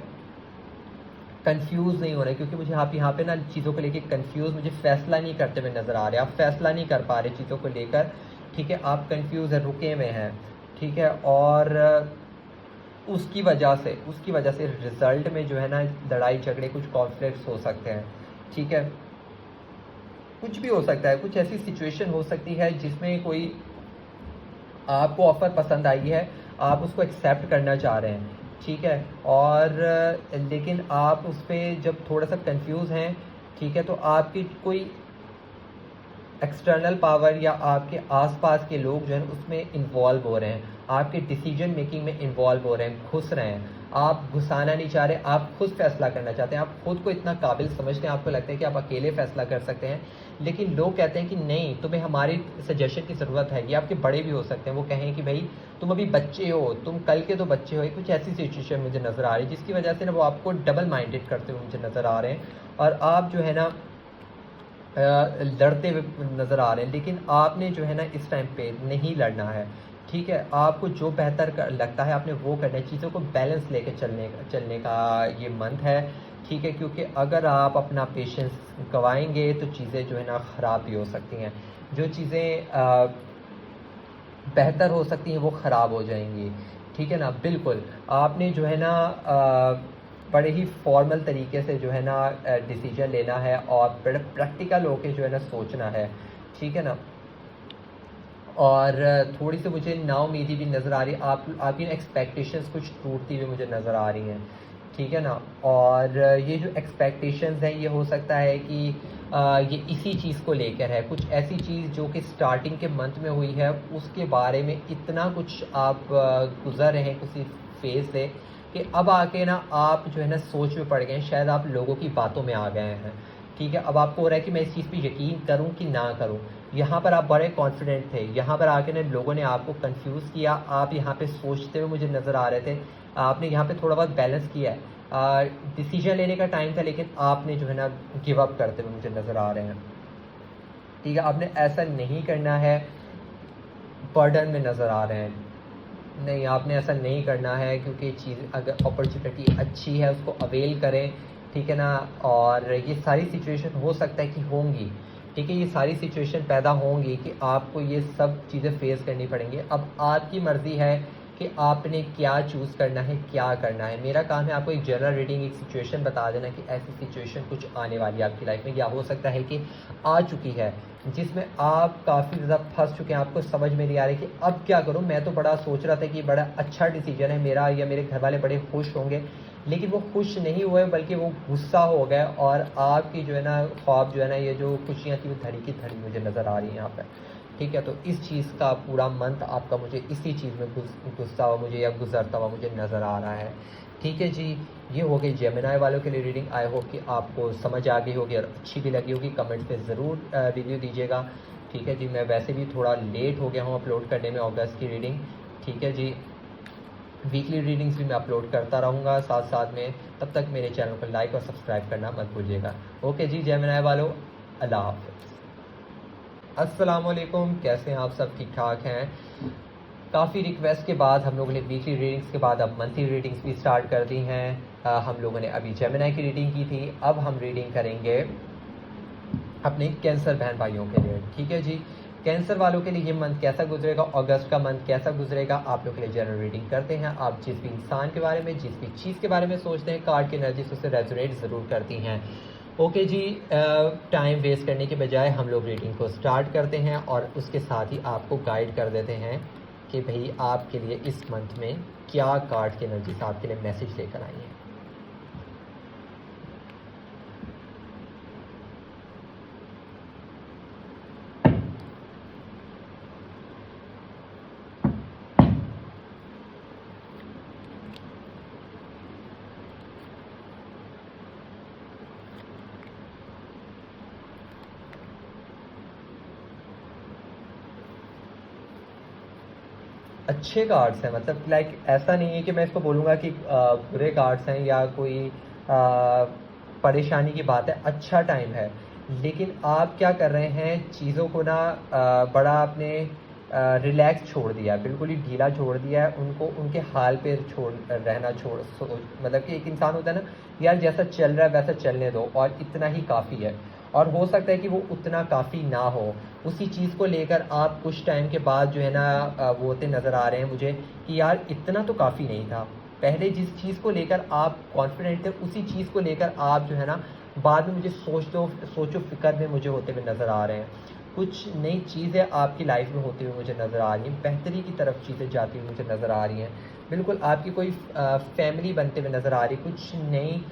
कंफ्यूज नहीं हो रहे, क्योंकि मुझे आप यहाँ पे ना चीज़ों को लेके कंफ्यूज, मुझे फ़ैसला नहीं करते हुए नज़र आ रहे, आप फ़ैसला नहीं कर पा रहे चीज़ों को लेकर। ठीक है, आप कंफ्यूज है, रुके हुए हैं। ठीक है, और उसकी वजह से रिज़ल्ट में जो है ना लड़ाई झगड़े, कुछ कॉन्फ्लिक्ट्स हो सकते हैं। ठीक है, कुछ भी हो सकता है, कुछ ऐसी सिचुएशन हो सकती है जिसमें कोई आपको ऑफ़र पसंद आई है, आप उसको एक्सेप्ट करना चाह रहे हैं। ठीक है, और लेकिन आप उस पर जब थोड़ा सा कंफ्यूज हैं, ठीक है, तो आपकी कोई एक्सटर्नल पावर या आपके आसपास के लोग जो हैं उसमें इन्वॉल्व हो रहे हैं, आपके डिसीजन मेकिंग में इन्वॉल्व हो रहे हैं, घुस रहे हैं। आप घुसाना नहीं चाह रहे, आप खुद फैसला करना चाहते हैं, आप खुद को इतना काबिल समझते हैं, आपको लगता है कि आप अकेले फैसला कर सकते हैं। लेकिन लोग कहते हैं कि नहीं, तुम्हें हमारी सजेशन की ज़रूरत है। ये आपके बड़े भी हो सकते हैं, वो कहें कि भाई तुम अभी बच्चे हो, तुम कल के तो बच्चे हो। कुछ ऐसी सिचुएशन मुझे नज़र आ रही है जिसकी वजह से ना वो आपको डबल माइंडेड करते हुए मुझे नज़र आ रहे हैं और आप जो है ना लड़ते हुए नज़र आ रहे हैं। लेकिन आपने जो है ना इस टाइम पे नहीं लड़ना है। ठीक है, आपको जो बेहतर लगता है आपने वो करना है। चीज़ों को बैलेंस लेके चलने का ये मंथ है। ठीक है, क्योंकि अगर आप अपना पेशेंस गवाएंगे तो चीज़ें जो है ना ख़राब भी हो सकती हैं। जो चीज़ें बेहतर हो सकती हैं वो ख़राब हो जाएंगी। ठीक है ना, बिल्कुल आपने जो है ना बड़े ही फॉर्मल तरीके से जो है ना डिसीजन लेना है और प्रैक्टिकल होके जो है ना सोचना है। ठीक है ना, और थोड़ी सी मुझे नाउमीदी भी नज़र आ रही है, आपकी एक्सपेक्टेशंस कुछ टूटती हुई मुझे नज़र आ रही हैं। ठीक है ना, और ये जो एक्सपेक्टेशंस हैं ये हो सकता है कि ये इसी चीज़ को लेकर है, कुछ ऐसी चीज़ जो कि स्टार्टिंग के मंथ में हुई है उसके बारे में इतना कुछ आप गुज़र रहे हैं किसी फेज़ से कि अब आके ना आप जो है ना सोच में पड़ गए हैं, शायद आप लोगों की बातों में आ गए हैं। ठीक है, अब आपको हो रहा है कि मैं इस चीज़ पे यकीन करूं कि ना करूं। यहाँ पर आप बड़े कॉन्फिडेंट थे, यहाँ पर आके ना लोगों ने आपको कंफ्यूज किया, आप यहाँ पे सोचते हुए मुझे नज़र आ रहे थे। आपने यहाँ पे थोड़ा बहुत बैलेंस किया है, डिसीजन लेने का टाइम था, लेकिन आपने जो है ना गिव अप करते हुए मुझे नज़र आ रहे हैं। ठीक है, आपने ऐसा नहीं करना है, बर्डन में नज़र आ रहे हैं। नहीं, आपने ऐसा नहीं करना है, क्योंकि चीज़ अगर अपॉर्चुनिटी अच्छी है उसको अवेल करें, ठीक है ना। और ये सारी सिचुएशन हो सकता है कि होंगी, ठीक है, ये सारी सिचुएशन पैदा होंगी कि आपको ये सब चीज़ें फेस करनी पड़ेंगी। अब आपकी मर्ज़ी है कि आपने क्या चूज़ करना है, क्या करना है। मेरा काम है आपको एक जनरल रीडिंग, एक सिचुएशन बता देना कि ऐसी सिचुएशन कुछ आने वाली है आपकी लाइफ में, या हो सकता है कि आ चुकी है, जिसमें आप काफ़ी ज़्यादा फंस चुके हैं, आपको समझ में नहीं आ रही कि अब क्या करूं। मैं तो बड़ा सोच रहा था कि बड़ा अच्छा डिसीजन है मेरा, या मेरे घर वाले बड़े खुश होंगे, लेकिन वो खुश नहीं हुए, बल्कि वो गुस्सा हो गए, और आपकी जो है ना ख्वाब जो है ना, ये जो खुशियाँ थी वो धड़ी की धड़ी मुझे नज़र आ रही हैं यहाँ पर, ठीक है। तो इस चीज़ का पूरा मंथ आपका मुझे इसी चीज़ में गुस्सा हुआ मुझे, या गुजरता हुआ मुझे नज़र आ रहा है, ठीक है जी। ये हो गई जेमिनी वालों के लिए रीडिंग। आई होप कि आपको समझ आ गई होगी और अच्छी भी लगी होगी। कमेंट्स में ज़रूर रिव्यू दीजिएगा, ठीक है जी। मैं वैसे भी थोड़ा लेट हो गया हूँ अपलोड करने में अगस्त की रीडिंग, ठीक है जी। वीकली रीडिंग्स भी मैं अपलोड करता रहूँगा साथ साथ में। तब तक मेरे चैनल को लाइक और सब्सक्राइब करना मत भूलिएगा। ओके जी, जेमिनी वालों, अल्लाह हाफ़िज़। अस्सलाम वालेकुम, कैसे हैं आप सब? ठीक ठाक हैं? काफ़ी रिक्वेस्ट के बाद हम लोगों ने वीकली रीडिंग्स के बाद अब मंथली रीडिंग्स भी स्टार्ट कर दी हैं। हम लोगों ने अभी जेमिनी की रीडिंग की थी, अब हम रीडिंग करेंगे अपने कैंसर बहन भाइयों के लिए, ठीक है जी। कैंसर वालों के लिए ये मंथ कैसा गुजरेगा, अगस्त का मंथ कैसा गुजरेगा, आप लोग के लिए जनरल रीडिंग करते हैं। आप जिस भी इंसान के बारे में, जिस भी चीज़ के बारे में सोचते हैं, कार्ड की एनर्जी उससे रेजोनेट ज़रूर करती हैं। ओके जी, टाइम वेस्ट करने के बजाय हम लोग रीडिंग को स्टार्ट करते हैं, और उसके साथ ही आपको गाइड कर देते हैं कि भाई आपके लिए इस मंथ में क्या कार्ड की एनर्जी आपके लिए मैसेज लेकर आई है। अच्छे कार्ड्स हैं, मतलब लाइक ऐसा नहीं है कि मैं इसको बोलूँगा कि बुरे कार्ड्स हैं या कोई परेशानी की बात है। अच्छा टाइम है, लेकिन आप क्या कर रहे हैं, चीज़ों को ना बड़ा आपने रिलैक्स छोड़ दिया है, बिल्कुल ही ढीला छोड़ दिया है, उनको उनके हाल पे छोड़ रहना मतलब कि एक इंसान होता है ना, यार जैसा चल रहा है वैसा चलने दो और इतना ही काफ़ी है। और हो सकता है कि वो उतना काफ़ी ना हो, उसी चीज़ को लेकर आप कुछ टाइम के बाद जो है ना वो होते नज़र आ रहे हैं मुझे कि यार इतना तो काफ़ी नहीं था। पहले जिस चीज़ को लेकर आप कॉन्फिडेंट थे, उसी चीज़ को लेकर आप जो है ना बाद में मुझे सोचो फिक्र में मुझे होते हुए नज़र आ रहे हैं। कुछ नई चीज़ें आपकी लाइफ में होती हुई मुझे नज़र आ रही हैं, बेहतरी की तरफ चीज़ें जाती हुई मुझे नज़र आ रही हैं। बिल्कुल आपकी कोई फैमिली बनते हुए नज़र आ रही है, कुछ नई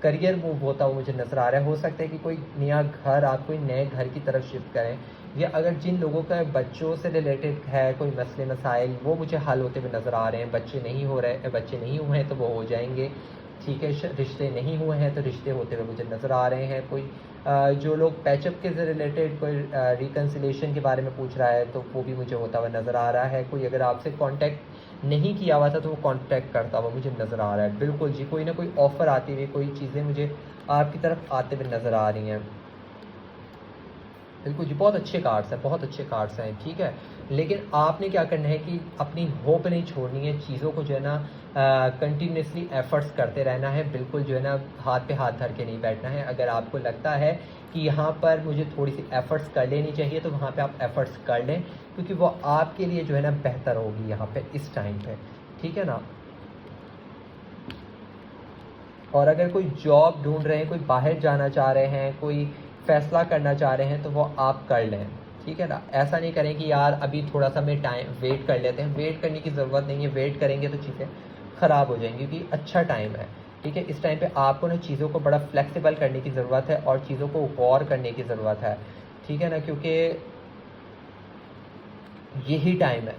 करियर मूव होता हुआ मुझे नज़र आ रहा है। हो सकता है कि कोई नया घर, आप कोई नए घर की तरफ शिफ्ट करें, या अगर जिन लोगों का बच्चों से रिलेटेड है कोई मसले मसाइल, वो मुझे हल होते हुए नज़र आ रहे हैं। बच्चे नहीं हुए हैं तो वो हो जाएंगे, ठीक है। रिश्ते नहीं हुए हैं तो रिश्ते होते हुए मुझे नज़र आ रहे हैं। कोई जो लोग पैचअप के से रिलेटेड कोई रिकन्सिलेशन के बारे में पूछ रहा है तो वो भी मुझे होता हुआ नज़र आ रहा है। कोई अगर आपसे कांटेक्ट नहीं किया हुआ था तो वो कांटेक्ट करता हुआ मुझे नज़र आ रहा है। बिल्कुल जी, कोई ना कोई ऑफ़र आती हुई, कोई चीज़ें मुझे आपकी तरफ आते हुए नज़र आ रही हैं। बिल्कुल जी, बहुत अच्छे कार्ड्स हैं, बहुत अच्छे कार्ड्स हैं, ठीक है। लेकिन आपने क्या करना है कि अपनी होप नहीं छोड़नी है, चीज़ों को जो है ना कंटिन्यूसली एफ़र्ट्स करते रहना है। बिल्कुल जो है ना हाथ पे हाथ धर के नहीं बैठना है। अगर आपको लगता है कि यहाँ पर मुझे थोड़ी-सी एफ़र्ट्स कर लेनी चाहिए तो वहाँ पे आप एफ़र्ट्स कर लें, क्योंकि वो आपके लिए जो है ना बेहतर होगी यहाँ पे इस टाइम पे, ठीक है ना। और अगर कोई जॉब ढूँढ रहे हैं, कोई बाहर जाना चाह रहे हैं, कोई फ़ैसला करना चाह रहे हैं तो वो आप कर लें, ठीक है ना। ऐसा नहीं करें कि यार अभी थोड़ा-सा मैं टाइम वेट कर लेते हैं, वेट करने की ज़रूरत नहीं है। वेट करेंगे तो चीज़ें ख़राब हो जाएँगी, क्योंकि अच्छा टाइम है, ठीक है। इस टाइम पे आपको ना चीज़ों को बड़ा फ्लेक्सिबल करने की ज़रूरत है और चीज़ों को गौर करने की ज़रूरत है, ठीक है ना। क्योंकि यही टाइम है,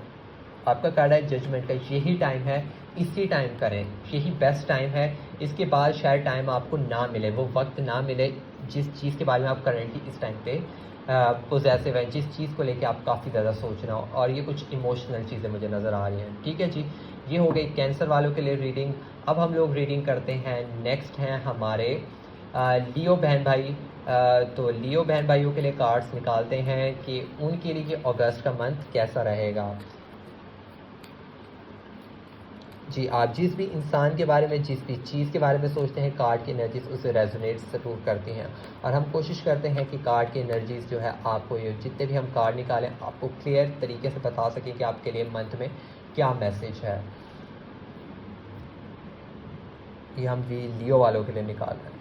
आपका कार्ड है जजमेंट का, यही टाइम है, इसी टाइम करें, यही बेस्ट टाइम है। इसके बाद शायद टाइम आपको ना मिले, वो वक्त ना मिले जिस चीज़ के बारे में आप करेंटली इस टाइम पे पोजेसिव हैं, जिस चीज़ को लेके आप काफ़ी ज़्यादा सोच रहे हो। और ये कुछ इमोशनल चीज़ें मुझे नज़र आ रही हैं, ठीक है जी। ये हो गई कैंसर वालों के लिए रीडिंग। अब हम लोग रीडिंग करते हैं, नेक्स्ट हैं हमारे लियो बहन भाई। तो लियो बहन भाइयों के लिए कार्ड्स निकालते हैं कि उनके लिए अगस्त का मंथ कैसा रहेगा। जी, आप जिस भी इंसान के बारे में, जिस भी चीज़ के बारे में सोचते हैं, कार्ड की एनर्जीज़ उसे रेज़ोनेट ज़रूर करती हैं। और हम कोशिश करते हैं कि कार्ड की एनर्जीज़ जो है आपको, ये जितने भी हम कार्ड निकालें, आपको क्लियर तरीके से बता सकें कि आपके लिए मंथ में क्या मैसेज है। ये हम भी लियो वालों के लिए निकाल रहे हैं।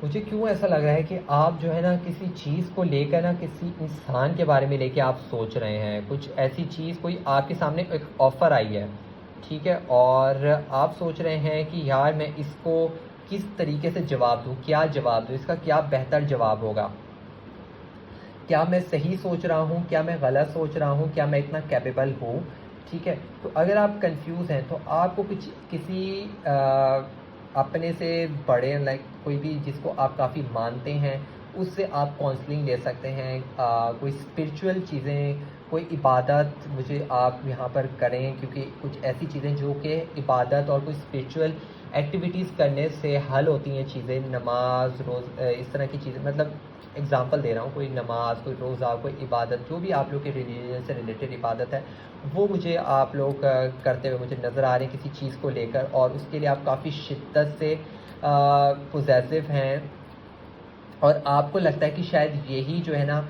मुझे क्यों ऐसा लग रहा है कि आप जो है ना किसी चीज़ को लेकर ना, किसी इंसान के बारे में लेके आप सोच रहे हैं। कुछ ऐसी चीज़, कोई आपके सामने एक ऑफ़र आई है, ठीक है? और आप सोच रहे हैं कि यार मैं इसको किस तरीके से जवाब दूँ, क्या जवाब दूँ, इसका क्या बेहतर जवाब होगा? क्या मैं सही सोच रहा हूँ, क्या मैं गलत सोच रहा हूँ, क्या मैं इतना कैपेबल हूँ, ठीक है? तो अगर आप कंफ्यूज हैं तो आपको कुछ किसी अपने से बड़े, लाइक कोई भी जिसको आप काफ़ी मानते हैं, उससे आप काउंसलिंग ले सकते हैं। कोई स्पिरिचुअल चीज़ें, कोई इबादत मुझे आप यहाँ पर करें, क्योंकि कुछ ऐसी चीज़ें जो कि इबादत और कोई स्पिरिचुअल एक्टिविटीज़ करने से हल होती हैं चीज़ें, नमाज, रोज़, इस तरह की चीज़ें, मतलब एग्ज़ाम्पल दे रहा हूँ, कोई नमाज, कोई रोज़ा, कोई इबादत, जो भी आप लोग के रिलीजन से रिलेटेड इबादत है, वो मुझे आप लोग करते हुए मुझे नज़र आ रहे हैं किसी चीज़ को लेकर, और उसके लिए आप काफ़ी शिद्दत से पोजेसिव हैं। और आपको लगता है कि शायद यही जो है ना,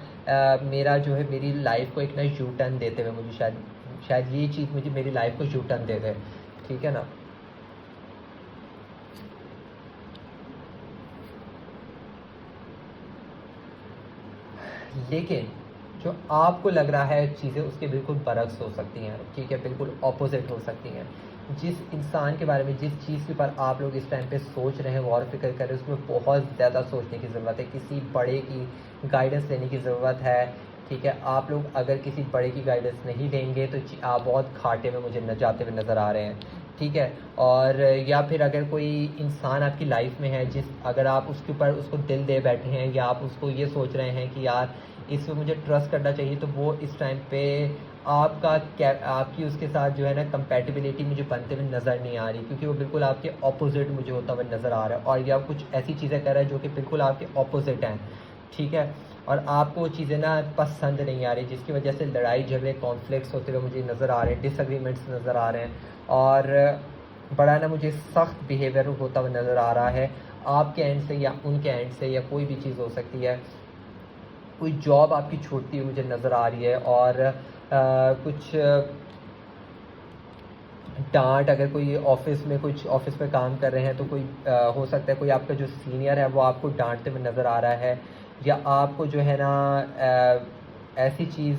मेरा जो है, मेरी लाइफ को एक ना यू टर्न देते हुए मुझे शायद शायद ये चीज़ मुझे मेरी लाइफ को यू टर्न दे दे, ठीक है ना? लेकिन जो आपको लग रहा है चीज़ें, उसके बिल्कुल बरक्स हो सकती हैं, ठीक है? बिल्कुल ऑपोज़िट हो सकती हैं। जिस इंसान के बारे में, जिस चीज़ के ऊपर आप लोग इस टाइम पे सोच रहे हैं, गौर फ़िक्र कर रहे हैं, उसमें बहुत ज़्यादा सोचने की ज़रूरत है, किसी बड़े की गाइडेंस लेने की ज़रूरत है, ठीक है? आप लोग अगर किसी बड़े की गाइडेंस नहीं लेंगे तो आप बहुत घाटे में मुझे न जाते हुए नज़र आ रहे हैं, ठीक है? और या फिर अगर कोई इंसान आपकी लाइफ़ में है, अगर आप उसके ऊपर उसको दिल दे बैठे हैं, या आप उसको ये सोच रहे हैं कि यार इस पे मुझे ट्रस्ट करना चाहिए, तो वो इस टाइम पे आपकी उसके साथ जो है ना कंपैटिबिलिटी मुझे बनते हुए नज़र नहीं आ रही, क्योंकि वो बिल्कुल आपके ऑपोजिट मुझे होता हुआ नज़र आ रहा है, और या कुछ ऐसी चीज़ें कर रहा है जो कि बिल्कुल आपके ऑपोजिट हैं, ठीक है? और आपको वो चीज़ें ना पसंद नहीं आ रही, जिसकी वजह से लड़ाई झगड़े, कॉन्फ्लिक्ट्स होते हुए मुझे नज़र आ रहे हैं, डिसएग्रीमेंट्स नज़र आ रहे हैं, और बड़ा ना मुझे सख्त बिहेवियर होता हुआ नज़र आ रहा है, आपके एंड से या उनके एंड से, या कोई भी चीज़ हो सकती है। कोई जॉब आपकी छूटती हुई मुझे नज़र आ रही है, और कुछ डांट, अगर कोई ऑफिस में, कुछ ऑफिस में काम कर रहे हैं, तो कोई हो सकता है कोई आपका जो सीनियर है वो आपको डांटते हुए नज़र आ रहा है, या आपको जो है ना ऐसी चीज़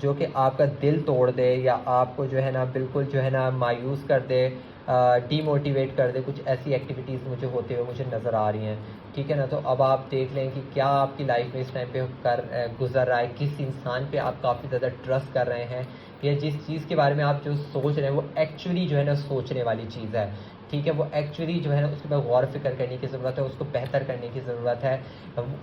जो कि आपका दिल तोड़ दे, या आपको जो है ना बिल्कुल जो है ना मायूस कर दे, डीमोटिवेट कर दे, कुछ ऐसी एक्टिविटीज़ मुझे होते हुए मुझे नज़र आ रही हैं, ठीक है ना? तो अब आप देख लें कि क्या आपकी लाइफ में इस टाइम पे गुज़र रहा है, किस इंसान पे आप काफ़ी ज़्यादा ट्रस्ट कर रहे हैं, या जिस चीज़ के बारे में आप जो सोच रहे हैं वो एक्चुअली जो है ना सोचने वाली चीज़ है, ठीक है? वो एक्चुअली जो है ना उसके ऊपर गौर फ़िक्र करने की ज़रूरत है, उसको बेहतर करने की ज़रूरत है।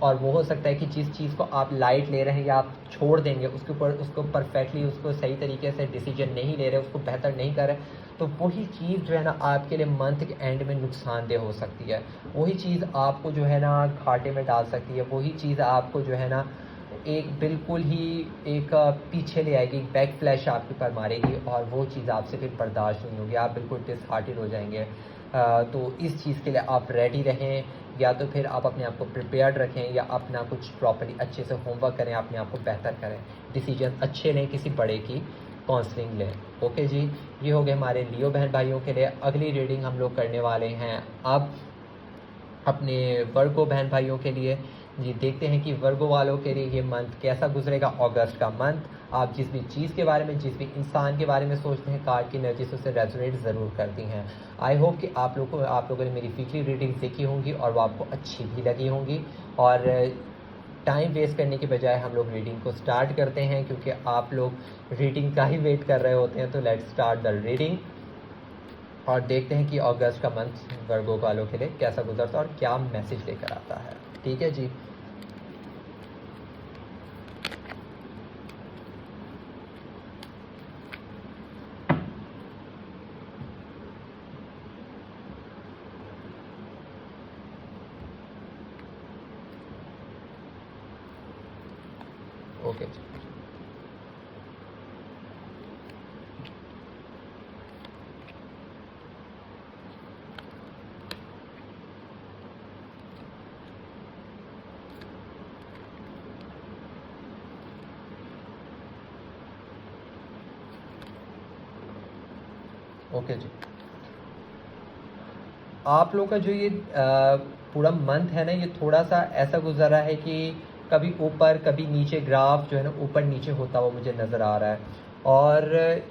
और वो हो सकता है कि जिस चीज़ को आप लाइट ले रहे हैं या आप छोड़ देंगे, उसके ऊपर उसको परफेक्टली, उसको सही तरीके से डिसीजन नहीं ले रहे, उसको बेहतर नहीं कर रहे, तो वही चीज़ जो है ना आपके लिए मंथ के एंड में नुकसानदेह हो सकती है। वही चीज़ आपको जो है ना घाटे में डाल सकती है, वही चीज़ आपको जो है ना एक बिल्कुल ही एक पीछे ले आएगी, एक बैक फ्लैश आपके ऊपर मारेगी, और वो चीज़ आपसे फिर बर्दाश्त नहीं होगी, आप बिल्कुल डिसहार्टेड हो जाएंगे। तो इस चीज़ के लिए आप रेडी रहें, या तो फिर आप अपने आप को प्रिपेयर्ड रखें, या अपना कुछ प्रॉपर्ली अच्छे से होमवर्क करें, अपने आप को बेहतर करें, डिसीजन अच्छे लें, किसी बड़े की काउंसलिंग लें। ओके जी, ये हो गए हमारे लियो बहन भाइयों के लिए। अगली रीडिंग हम लोग करने वाले हैं अब अपने वर्गो बहन भाइयों के लिए। जी, देखते हैं कि वर्गो वालों के लिए ये मंथ कैसा गुजरेगा, अगस्त का मंथ। आप जिस भी चीज़ के बारे में, जिस भी इंसान के बारे में सोचते हैं, कार्ड की एनर्जी से उससे रेजोनेट ज़रूर करती हैं। आई होप कि आप लोगों ने मेरी वीकली रीडिंग देखी होंगी और वो आपको अच्छी भी लगी होंगी। और टाइम वेस्ट करने के बजाय हम लोग रीडिंग को स्टार्ट करते हैं, क्योंकि आप लोग रीडिंग का ही वेट कर रहे होते हैं। तो लेट्स स्टार्ट द रीडिंग और देखते हैं कि अगस्त का मंथ वर्गो वालों के लिए कैसा गुजरता है और क्या मैसेज लेकर आता है। ठीक है जी। ओके जी। ओके जी। आप लोग का जो ये पूरा मंथ है ना, ये थोड़ा-सा ऐसा गुज़रा है कि कभी ऊपर, कभी नीचे ग्राफ जो है ना ऊपर नीचे होता हुआ मुझे नज़र आ रहा है। और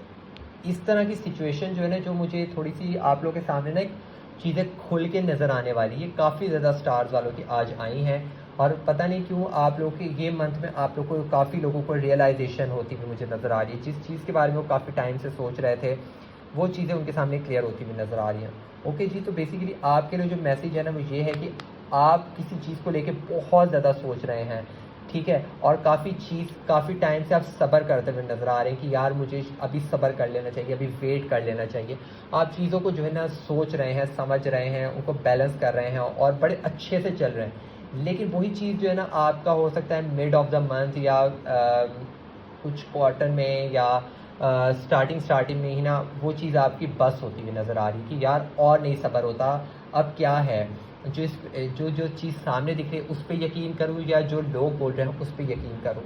इस तरह की सिचुएशन जो है ना, जो मुझे थोड़ी-सी आप लोगों के सामने ना एक चीज़ें खुल के नज़र आने वाली है, काफ़ी ज़्यादा स्टार्स वालों की आज आई हैं। और पता नहीं क्यों आप लोग के ये मंथ में आप लोग को काफ़ी लोगों को रियलाइज़ेशन होती हुई मुझे नज़र आ रही है। जिस चीज़ के बारे में वो काफ़ी टाइम से सोच रहे थे, वो चीज़ें उनके सामने क्लियर होती हुई नज़र आ रही हैं। ओके जी, तो बेसिकली आपके लिए जो मैसेज है ना वो ये है कि आप किसी चीज़ को लेके बहुत ज़्यादा सोच रहे हैं, ठीक है? और काफ़ी टाइम से आप सब्र करते हुए नज़र आ रहे हैं कि यार मुझे अभी सब्र कर लेना चाहिए, अभी वेट कर लेना चाहिए। आप चीज़ों को जो है ना सोच रहे हैं, समझ रहे हैं, उनको बैलेंस कर रहे हैं और बड़े अच्छे से चल रहे हैं। लेकिन वही चीज़ जो है ना आपका हो सकता है मिड ऑफ द मंथ या कुछ क्वार्टर में या स्टार्टिंग में ही ना वो चीज़ आपकी बस होती हुई नज़र आ रही है कि यार और नहीं सब्र होता, अब क्या है, जो चीज़ सामने दिख रही है उस पे यकीन करूँ या जो लोग बोल रहे हैं उस पे यकीन करूँ,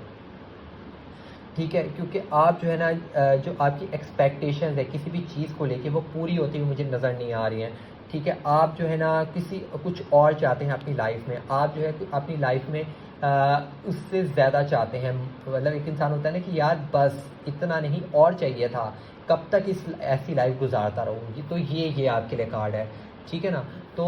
ठीक है? क्योंकि आप जो है ना जो आपकी एक्सपेक्टेशंस है किसी भी चीज़ को लेके वो पूरी होती हुई मुझे नज़र नहीं आ रही हैं, ठीक है? आप जो है ना कुछ और चाहते हैं अपनी लाइफ़ में, आप जो है अपनी लाइफ़ में उससे ज़्यादा चाहते हैं। मतलब एक इंसान होता है ना कि यार बस इतना नहीं और चाहिए था, कब तक इस ऐसी लाइफ़ गुज़ारता रहूँगी? तो ये आपके लिए कार्ड है, ठीक है ना? तो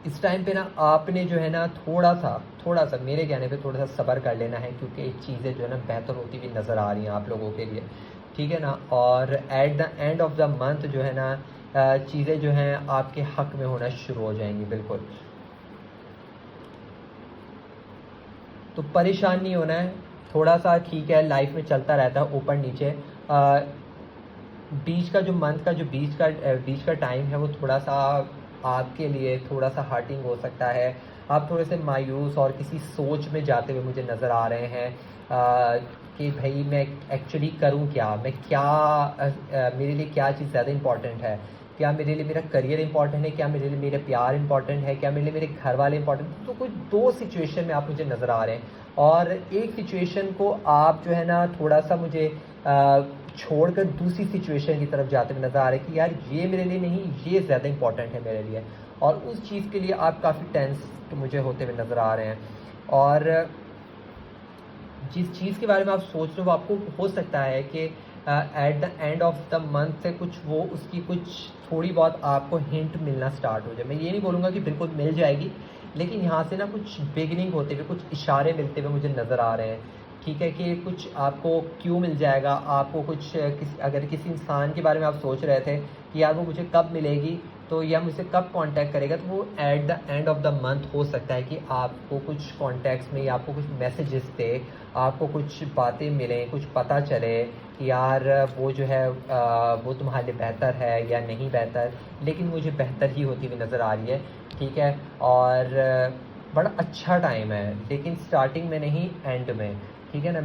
इस टाइम पे ना आपने जो है ना थोड़ा-सा मेरे कहने पे थोड़ा-सा सब्र कर लेना है, क्योंकि चीज़ें जो है ना बेहतर होती हुई नज़र आ रही हैं आप लोगों के लिए, ठीक है ना? और at the end of the month जो है ना चीज़ें जो हैं आपके हक में होना शुरू हो जाएँगी, बिल्कुल। तो परेशान नहीं होना है, थोड़ा-सा ठीक है, लाइफ़ में चलता रहता है ऊपर-नीचे। बीच का जो मंथ का जो बीच का टाइम है वो थोड़ा-सा आपके लिए थोड़ा-सा हर्टिंग हो सकता है। आप थोड़े से मायूस और किसी सोच में जाते हुए मुझे नज़र आ रहे हैं कि भई मैं एक्चुअली करूँ क्या? मेरे लिए क्या चीज़ ज़्यादा इम्पोर्टेंट है? क्या मेरे लिए मेरा करियर इम्पोर्टेंट है? क्या मेरे लिए मेरा प्यार इम्पोर्टेंट है? क्या मेरे लिए मेरे घरवाले इम्पोर्टेंट हैं? तो कुछ 2 सिचुएशन में आप मुझे नज़र आ रहे हैं। और एक सिचुएशन को आप जो है ना थोड़ा-सा मुझे छोड़कर दूसरी सिचुएशन की तरफ जाते हुए नज़र आ रहे हैं कि यार ये मेरे लिए नहीं, ये ज़्यादा इम्पोर्टेंट है मेरे लिए। और उस चीज़ के लिए आप काफ़ी टेंस्ड मुझे होते हुए नज़र आ रहे हैं। और जिस चीज़ के बारे में आप सोच रहे हो वो आपको हो सकता है कि at the end of the month से कुछ वो उसकी कुछ थोड़ी बहुत आपको हिंट मिलना स्टार्ट हो जाए। मैं ये नहीं बोलूँगा कि बिल्कुल मिल जाएगी, लेकिन यहाँ से ना कुछ बिगिनिंग होते हुए, कुछ इशारे मिलते हुए मुझे नज़र आ रहे हैं, ठीक है? कि कुछ आपको क्यों मिल जाएगा, आपको अगर किसी इंसान के बारे में आप सोच रहे थे कि यार वो मुझे कब मिलेगी, तो या मुझसे कब कॉन्टैक्ट करेगा, तो वो at the end of the month हो सकता है कि आपको कुछ कॉन्टैक्ट्स में या आपको कुछ मैसेजेस थे, आपको कुछ बातें मिलें, कुछ पता चले कि यार वो जो है वो तुम्हारे लिए बेहतर है या नहीं बेहतर, लेकिन मुझे बेहतर ही होती हुई नज़र आ रही है, ठीक है? और बड़ा अच्छा टाइम है, लेकिन स्टार्टिंग में नहीं, एंड में, ठीक है ना?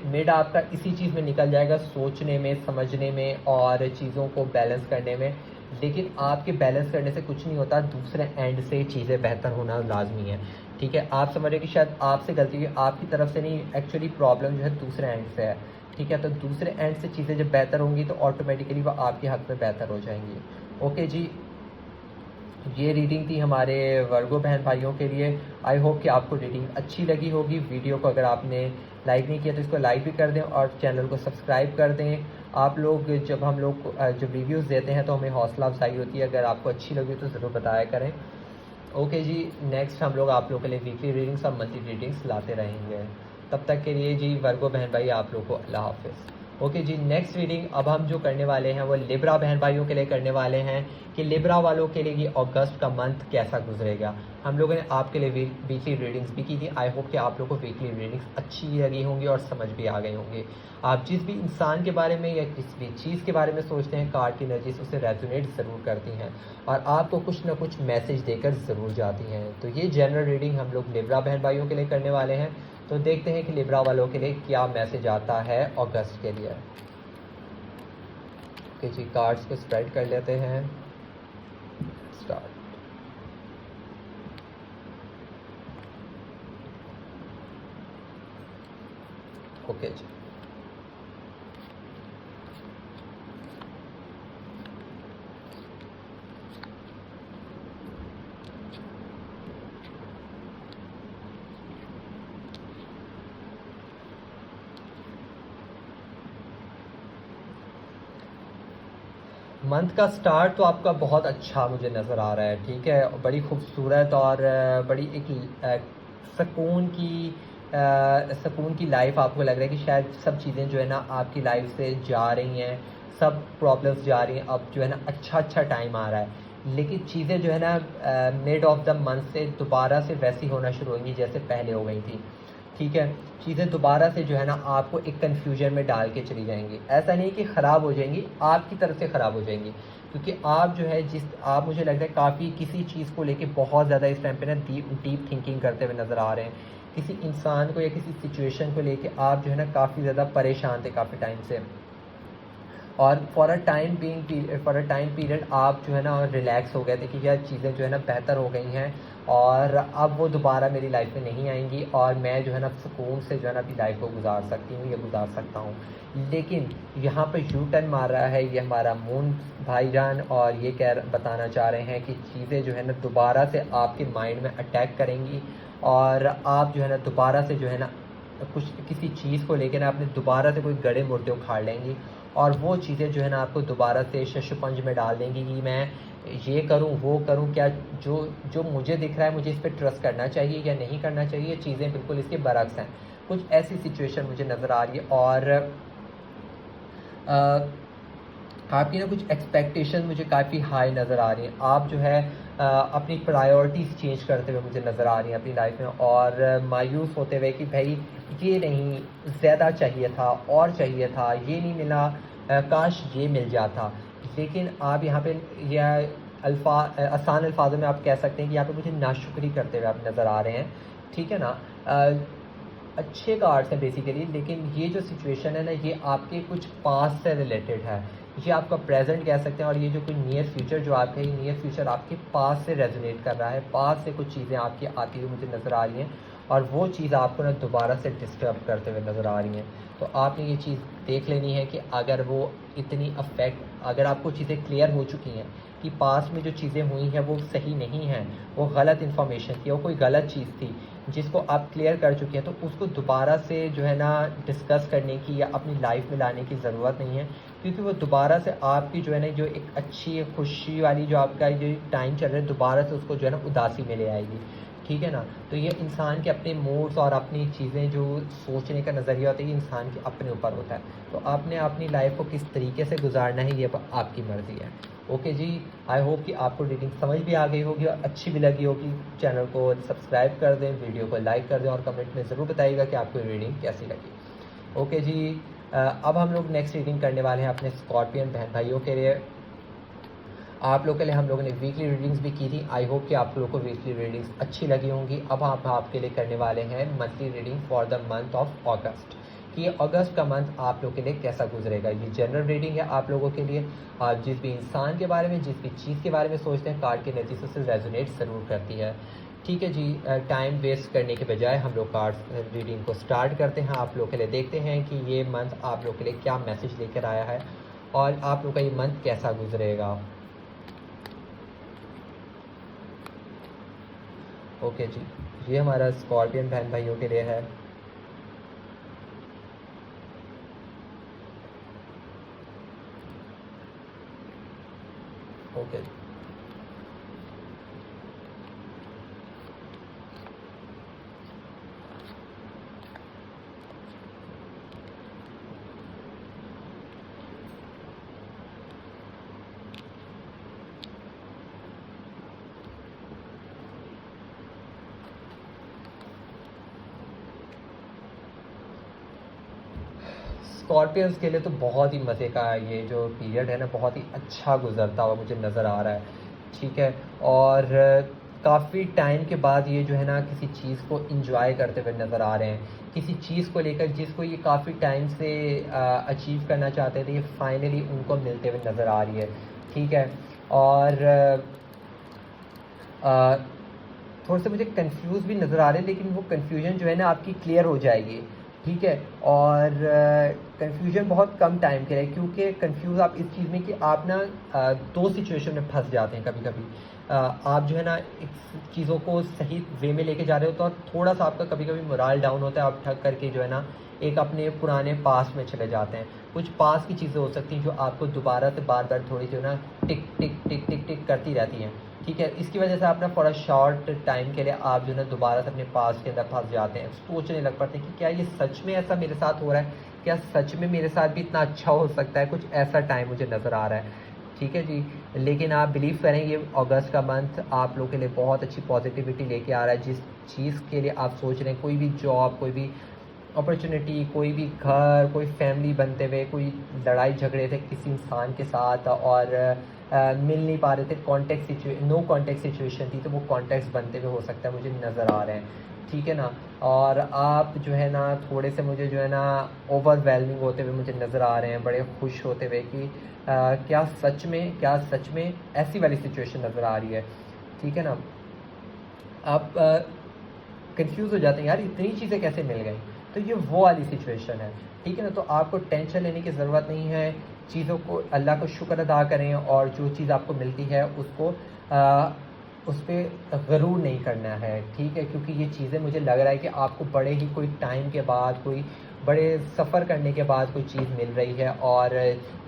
मिड आपका इसी चीज़ में निकल जाएगा, सोचने में, समझने में और चीज़ों को बैलेंस करने में। लेकिन आपके बैलेंस करने से कुछ नहीं होता, दूसरे एंड से चीज़ें बेहतर होना लाज़मी है, ठीक है? आप समझ रहे हैं कि शायद आपसे गलती हुई, आपकी तरफ से नहीं, एक्चुअली प्रॉब्लम जो है दूसरे एंड से है, ठीक है? तो दूसरे एंड से चीज़ें जब बेहतर होंगी तो ऑटोमेटिकली वो आपके हक़ में बेहतर हो जाएँगी। ओके जी, ये रीडिंग थी हमारे वर्गो बहन भाइयों के लिए। आई होप कि आपको रीडिंग अच्छी लगी होगी। वीडियो को अगर आपने लाइक नहीं किया तो इसको लाइक भी कर दें और चैनल को सब्सक्राइब कर दें। आप लोग जब रिव्यूज़ देते हैं तो हमें हौसला अफजाई होती है। अगर आपको अच्छी लगी तो ज़रूर बताया करें। ओके जी, नेक्स्ट हम लोग आप लोगों के लिए वीकली रीडिंग्स और मंथली रीडिंग्स लाते रहेंगे। तब तक के लिए जी वर्गो बहन भाई आप लोग को अल्लाह हाफ़िज़। ओके जी, नेक्स्ट रीडिंग अब हम जो करने वाले हैं वो लिब्रा बहन भाइयों के लिए करने वाले हैं कि लिब्रा वालों के लिए ये अगस्त का मंथ कैसा गुजरेगा। हम लोगों ने आपके लिए वीकली रीडिंग्स भी की थी। आई होप कि आप लोगों को वीकली रीडिंग्स अच्छी लगी होंगी और समझ भी आ गई होंगी। आप जिस भी इंसान के बारे में या किसी भी चीज़ के बारे में सोचते हैं, कार्ड की एनर्जीज उसे रेजोनेट ज़रूर करती हैं और आपको कुछ ना कुछ मैसेज देकर ज़रूर जाती हैं। तो ये जनरल रीडिंग हम लोग लिब्रा बहन भाइयों के लिए करने वाले हैं। तो देखते हैं कि लिब्रा वालों के लिए क्या मैसेज आता है अगस्त के लिए। ओके जी, कार्ड्स को स्प्रेड कर लेते हैं। स्टार्ट। ओके जी, मंथ का स्टार्ट तो आपका बहुत अच्छा मुझे नज़र आ रहा है। ठीक है, बड़ी खूबसूरत और बड़ी एक सुकून की लाइफ आपको लग रहा है कि शायद सब चीज़ें जो है ना आपकी लाइफ से जा रही हैं, सब प्रॉब्लम्स जा रही हैं। अब जो है ना अच्छा टाइम आ रहा है, लेकिन चीज़ें जो है ना मिड ऑफ द मंथ से दोबारा से वैसी होना शुरू होंगी जैसे पहले हो गई थी। ठीक है, चीज़ें दोबारा से जो है ना आपको एक कन्फ्यूजन में डाल के चली जाएंगी। ऐसा नहीं कि ख़राब हो जाएंगी, आपकी तरफ से ख़राब हो जाएंगी, क्योंकि आप जो है आप मुझे लगता है काफ़ी किसी चीज़ को लेके बहुत ज़्यादा इस टाइम पे ना डीप थिंकिंग करते हुए नज़र आ रहे हैं। किसी इंसान को या किसी सिचुएशन को लेके आप जो है ना काफ़ी ज़्यादा परेशान थे काफ़ी टाइम से, और फॉर अ टाइम पीरियड आप जो है ना रिलैक्स हो गए थे कि यार चीज़ें जो है ना बेहतर हो गई हैं और अब वो दोबारा मेरी लाइफ में नहीं आएंगी और मैं जो है ना सुकून से जो है ना अपनी लाइफ को गुजार सकती हूँ या गुजार सकता हूँ। लेकिन यहाँ पर यू टर्न मार रहा है ये हमारा मून भाईजान, और ये बताना चाह रहे हैं कि चीज़ें जो है ना दोबारा से आपके माइंड में अटैक करेंगी और आप जो है ना दोबारा से जो है ना कुछ किसी चीज़ को लेकर ना अपने दोबारा से कोई गड़े मुर्दे उखाड़ लेंगी, और वो चीज़ें जो है ना आपको दोबारा से शशपंज में डाल देंगी कि मैं ये करूँ वो करूँ, क्या जो जो मुझे दिख रहा है मुझे इस पर ट्रस्ट करना चाहिए या नहीं करना चाहिए। चीज़ें बिल्कुल इसके बरक्स हैं। कुछ ऐसी सिचुएशन मुझे नज़र आ रही है, और आपकी ना कुछ एक्सपेक्टेशन मुझे काफ़ी हाई नज़र आ रही हैं। आप जो है अपनी प्रायोरिटीज़ चेंज करते हुए मुझे नज़र आ रही हैं अपनी लाइफ में, और मायूस होते हुए कि भाई ये नहीं, ज़्यादा चाहिए था और चाहिए था, ये नहीं मिला, काश ये मिल जाता। लेकिन आप यहाँ पे यह आसान अल्फाजों में आप कह सकते हैं कि यहाँ पे मुझे नाशुक्री करते हुए आप नज़र आ रहे हैं। ठीक है ना, अच्छे कार्ड्स हैं बेसिकली, लेकिन ये जो सिचुएशन है ना ये आपके कुछ पास्ट से रिलेटेड है, ये आपका प्रेजेंट कह सकते हैं, और ये जो कोई नियर फ्यूचर जो आपका है, नियर फ्यूचर आपके पास से रेजोनेट कर रहा है। पास से कुछ चीज़ें आपकी आती हुई मुझे नज़र आ रही हैं और वो चीज़ आपको ना दोबारा से डिस्टर्ब करते हुए नज़र आ रही हैं। तो आपने ये चीज़ देख लेनी है कि अगर वो इतनी अगर आपको चीज़ें क्लियर हो चुकी हैं कि पास में जो चीज़ें हुई हैं वो सही नहीं हैं, वो गलत इन्फॉर्मेशन थी, वो कोई गलत चीज़ थी जिसको आप क्लियर कर चुके हैं, तो उसको दोबारा से जो है ना डिस्कस करने की या अपनी लाइफ में लाने की ज़रूरत नहीं है, क्योंकि वो दोबारा से आपकी जो है ना जो एक अच्छी खुशी वाली जो आपका जो टाइम चल रहा है दोबारा से उसको जो है ना उदासी में ले आएगी। ठीक है ना, तो ये इंसान के अपने मूड्स और अपनी चीज़ें जो सोचने का नज़रिया होता है ये इंसान के अपने ऊपर होता है। तो आपने अपनी लाइफ को किस तरीके से गुजारना है ये आपकी मर्ज़ी है। ओके जी, आई होप कि आपको रीडिंग समझ भी आ गई होगी और अच्छी भी लगी होगी। चैनल को सब्सक्राइब कर दें, वीडियो को लाइक कर दें और कमेंट में ज़रूर बताइएगा कि आपको रीडिंग कैसी लगी। ओके जी, अब हम लोग नेक्स्ट रीडिंग करने वाले हैं अपने स्कॉर्पियन बहन भाइयों के लिए। आप लोग के लिए हम लोगों ने वीकली रीडिंग्स भी की थी। आई होप कि आप लोगों को वीकली रीडिंग्स अच्छी लगी होंगी। अब हम आपके लिए करने वाले हैं monthly reading for the month of अगस्त, कि ये अगस्त का मंथ आप लोग के लिए कैसा गुजरेगा। ये जनरल रीडिंग है आप लोगों के लिए। आप जिस भी इंसान के बारे में, जिस भी चीज़ के बारे में सोचते हैं, कार्ड के नतीजे से रेजोनेट ज़रूर करती है। ठीक है जी, टाइम वेस्ट करने के बजाय हम लोग कार्ड रीडिंग को स्टार्ट करते हैं। आप लोग के लिए देखते हैं कि ये मंथ आप लोग के लिए क्या मैसेज लेकर आया है और आप लोग का ये मंथ कैसा गुजरेगा। ओके जी, ये हमारा स्कॉर्पियन बहन भाइयों के लिए है। ओके, स्कॉर्पियंस के लिए तो बहुत ही मज़े का ये जो पीरियड है ना बहुत ही अच्छा गुजरता हुआ मुझे नज़र आ रहा है। ठीक है, और काफ़ी टाइम के बाद ये जो है ना किसी चीज़ को इंजॉय करते हुए नज़र आ रहे हैं। किसी चीज़ को लेकर जिसको ये काफ़ी टाइम से अचीव करना चाहते थे, ये फाइनली उनको मिलते हुए नज़र आ रही है। ठीक है? और अ, थोड़े से मुझे कंफ्यूज भी नज़र आ रहे हैं, लेकिन वो कन्फ्यूजन जो है ना आपकी क्लियर हो जाएगी। ठीक है? और कन्फ्यूजन बहुत कम टाइम के लिए, क्योंकि कंफ्यूज आप इस चीज़ में कि आप ना दो सिचुएशन में फंस जाते हैं कभी कभी। आप जो है ना चीज़ों को सही वे में लेके जा रहे हो, तो थोड़ा सा आपका कभी कभी मोराल डाउन होता है, आप ठग करके जो है ना एक अपने पुराने पास में चले जाते हैं। कुछ पास की चीज़ें हो सकती हैं जो आपको दोबारा से बार बार थोड़ी जो है ना टिक टिक टिक टिक टिक करती रहती हैं। ठीक है? इसकी वजह से आप ना फॉर अ शॉर्ट टाइम के लिए आप जो है ना दोबारा से अपने पास के अंदर फंस जाते हैं, सोचने लग पड़ते हैं कि क्या ये सच में ऐसा मेरे साथ हो रहा है, क्या सच में मेरे साथ भी इतना अच्छा हो सकता है, कुछ ऐसा टाइम मुझे नज़र आ रहा है। ठीक है जी? लेकिन आप बिलीव करें, ये अगस्त का मंथ आप लोगों के लिए बहुत अच्छी पॉजिटिविटी लेके आ रहा है। जिस चीज़ के लिए आप सोच रहे हैं, कोई भी जॉब, कोई भी अपॉर्चुनिटी, कोई भी घर, कोई फैमिली बनते हुए, कोई लड़ाई झगड़े थे किसी इंसान के साथ और मिल नहीं पा रहे थे, नो कॉन्टेक्ट सिचुएशन थी, तो वो कॉन्टेक्ट बनते हुए हो सकता है मुझे नज़र आ रहे हैं। ठीक है ना? और आप जो है ना थोड़े से मुझे जो है ना ओवरवेलमिंग होते हुए मुझे नज़र आ रहे हैं, बड़े खुश होते हुए कि क्या सच में ऐसी वाली सिचुएशन नज़र आ रही है। ठीक है ना? आप कंफ्यूज हो जाते हैं, यार इतनी चीज़ें कैसे मिल गई, तो ये वो वाली सिचुएशन है। ठीक है ना? तो आपको टेंशन लेने की ज़रूरत नहीं है। चीज़ों को, अल्लाह को शुक्र अदा करें और जो चीज़ आपको मिलती है उसको उस पर गरूर नहीं करना है। ठीक है? क्योंकि ये चीज़ें मुझे लग रहा है कि आपको बड़े ही कोई टाइम के बाद, कोई बड़े सफ़र करने के बाद कोई चीज़ मिल रही है और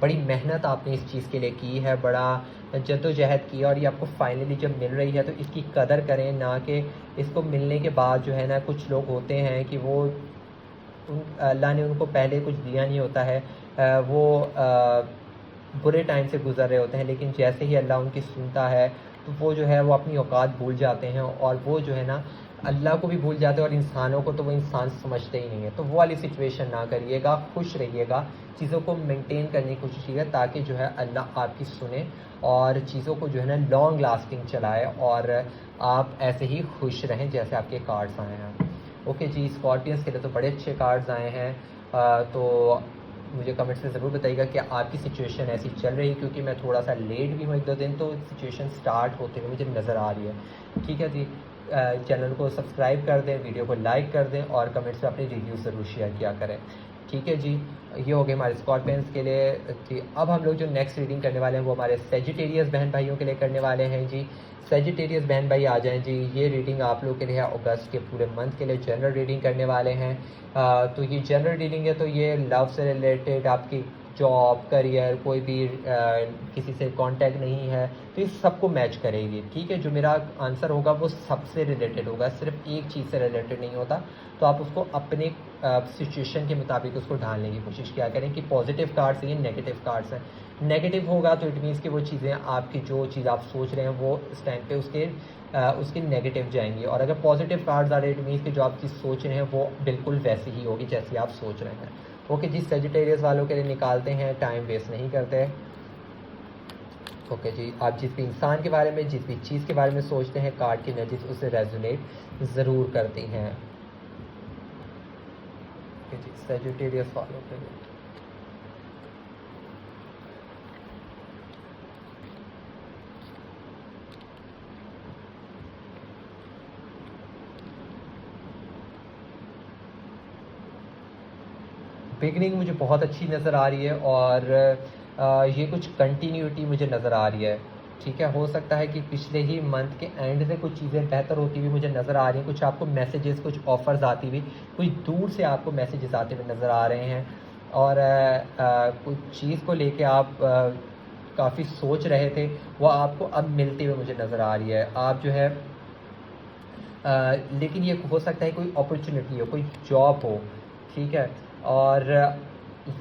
बड़ी मेहनत आपने इस चीज़ के लिए की है, बड़ा जद्दोजहद की है, और ये आपको फाइनली जब मिल रही है तो इसकी कदर करें, ना कि इसको मिलने के बाद जो है ना कुछ लोग होते हैं कि वो अल्लाह ने उनको पहले कुछ दिया नहीं होता है, वो बुरे टाइम से गुज़र रहे होते हैं, लेकिन जैसे ही अल्लाह उनकी सुनता है तो वो जो है वो अपनी औकात भूल जाते हैं, और वो जो है ना अल्लाह को भी भूल जाते हैं और इंसानों को तो वो इंसान समझते ही नहीं है। तो वो वाली सिचुएशन ना करिएगा, खुश रहिएगा, चीज़ों को मेंटेन करने की कोशिश कीजिएगा, ताकि जो है अल्लाह आपकी सुने और चीज़ों को जो है ना लॉन्ग लास्टिंग चलाए और आप ऐसे ही खुश रहें जैसे आपके कार्ड्स आए हैं। ओके जी, स्कॉर्पियंस के लिए तो बड़े अच्छे कार्ड्स आए हैं। तो मुझे कमेंट्स में ज़रूर बताइएगा कि आपकी सिचुएशन ऐसी चल रही है, क्योंकि मैं थोड़ा सा लेट भी हूँ 1-2 दिन, तो सिचुएशन स्टार्ट होते हुए मुझे नज़र आ रही है। ठीक है जी? चैनल को सब्सक्राइब कर दें, वीडियो को लाइक कर दें और कमेंट्स में अपनी रिव्यू ज़रूर शेयर किया करें। ठीक है जी? ये हो गए हमारे स्कॉर्पियंस के लिए जी। अब हम लोग जो नेक्स्ट रीडिंग करने वाले हैं वो हमारे सेजिटेरियस बहन भाइयों के लिए करने वाले हैं जी। सेजिटेरियस बहन भाई आ जाएं जी। ये रीडिंग आप लोग के लिए है, अगस्त के पूरे मंथ के लिए जनरल रीडिंग करने वाले हैं। तो ये जनरल रीडिंग है, तो ये लव से रिलेटेड, आपकी जॉब, करियर, कोई भी किसी से कांटेक्ट नहीं है तो ये सबको मैच करेगी। ठीक है? जो मेरा आंसर होगा वो सबसे रिलेटेड होगा, सिर्फ एक चीज़ से रिलेटेड नहीं होता। तो आप उसको अपने सिचुएशन के मुताबिक उसको ढालने की कोशिश किया करें कि पॉजिटिव कार्ड्स हैं, नेगेटिव कार्ड्स हैं। नेगेटिव होगा तो इट मीन्स कि वो चीज़ें, आपकी जो चीज़ आप सोच रहे हैं वो इस टाइम पे उसके नेगेटिव जाएंगी, और अगर पॉजिटिव कार्ड्स आ रहे हैं इट मीन्स कि जो आप चीज़ सोच रहे हैं वो बिल्कुल वैसी ही होगी जैसी आप सोच रहे हैं। ओके जी, सेजिटेरियस वालों के लिए निकालते हैं, टाइम वेस्ट नहीं करते। ओके जी, आप जिस भी इंसान के बारे में, जिस भी चीज़ के बारे में सोचते हैं, कार्ड की एनर्जीज उससे रेजोनेट ज़रूर करती हैं। ओके जी, सेजिटेरियस वालों के लिए बिगनिंग मुझे बहुत अच्छी नज़र आ रही है, और ये कुछ कंटिन्यूटी मुझे नज़र आ रही है। ठीक है? हो सकता है कि पिछले ही मंथ के एंड से कुछ चीज़ें बेहतर होती हुई मुझे नज़र आ रही हैं, कुछ आपको मैसेजेस, कुछ ऑफ़र्स आती हुई, कुछ दूर से आपको मैसेजेस आते हुए नज़र आ रहे हैं, और कुछ चीज़ को लेके आप काफ़ी सोच रहे थे, वो आपको अब मिलते हुए मुझे नज़र आ रही है। आप जो है लेकिन ये हो सकता है कोई अपॉर्चुनिटी हो, कोई जॉब हो। ठीक है? और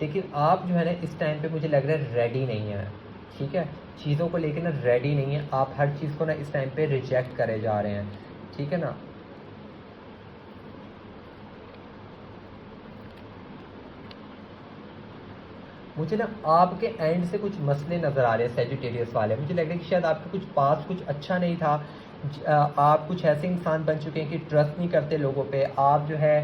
लेकिन आप जो है ना इस टाइम पे मुझे लग रहा है रेडी नहीं है। ठीक है? चीज़ों को लेकर ना रेडी नहीं है, आप हर चीज़ को ना इस टाइम पे रिजेक्ट करे जा रहे हैं। ठीक है ना? मुझे ना आपके एंड से कुछ मसले नज़र आ रहे हैं सेजिटेरियस वाले, मुझे लग रहा है कि शायद आपके कुछ पास कुछ अच्छा नहीं था, आप कुछ ऐसे इंसान बन चुके हैं कि ट्रस्ट नहीं करते लोगों पे। आप जो है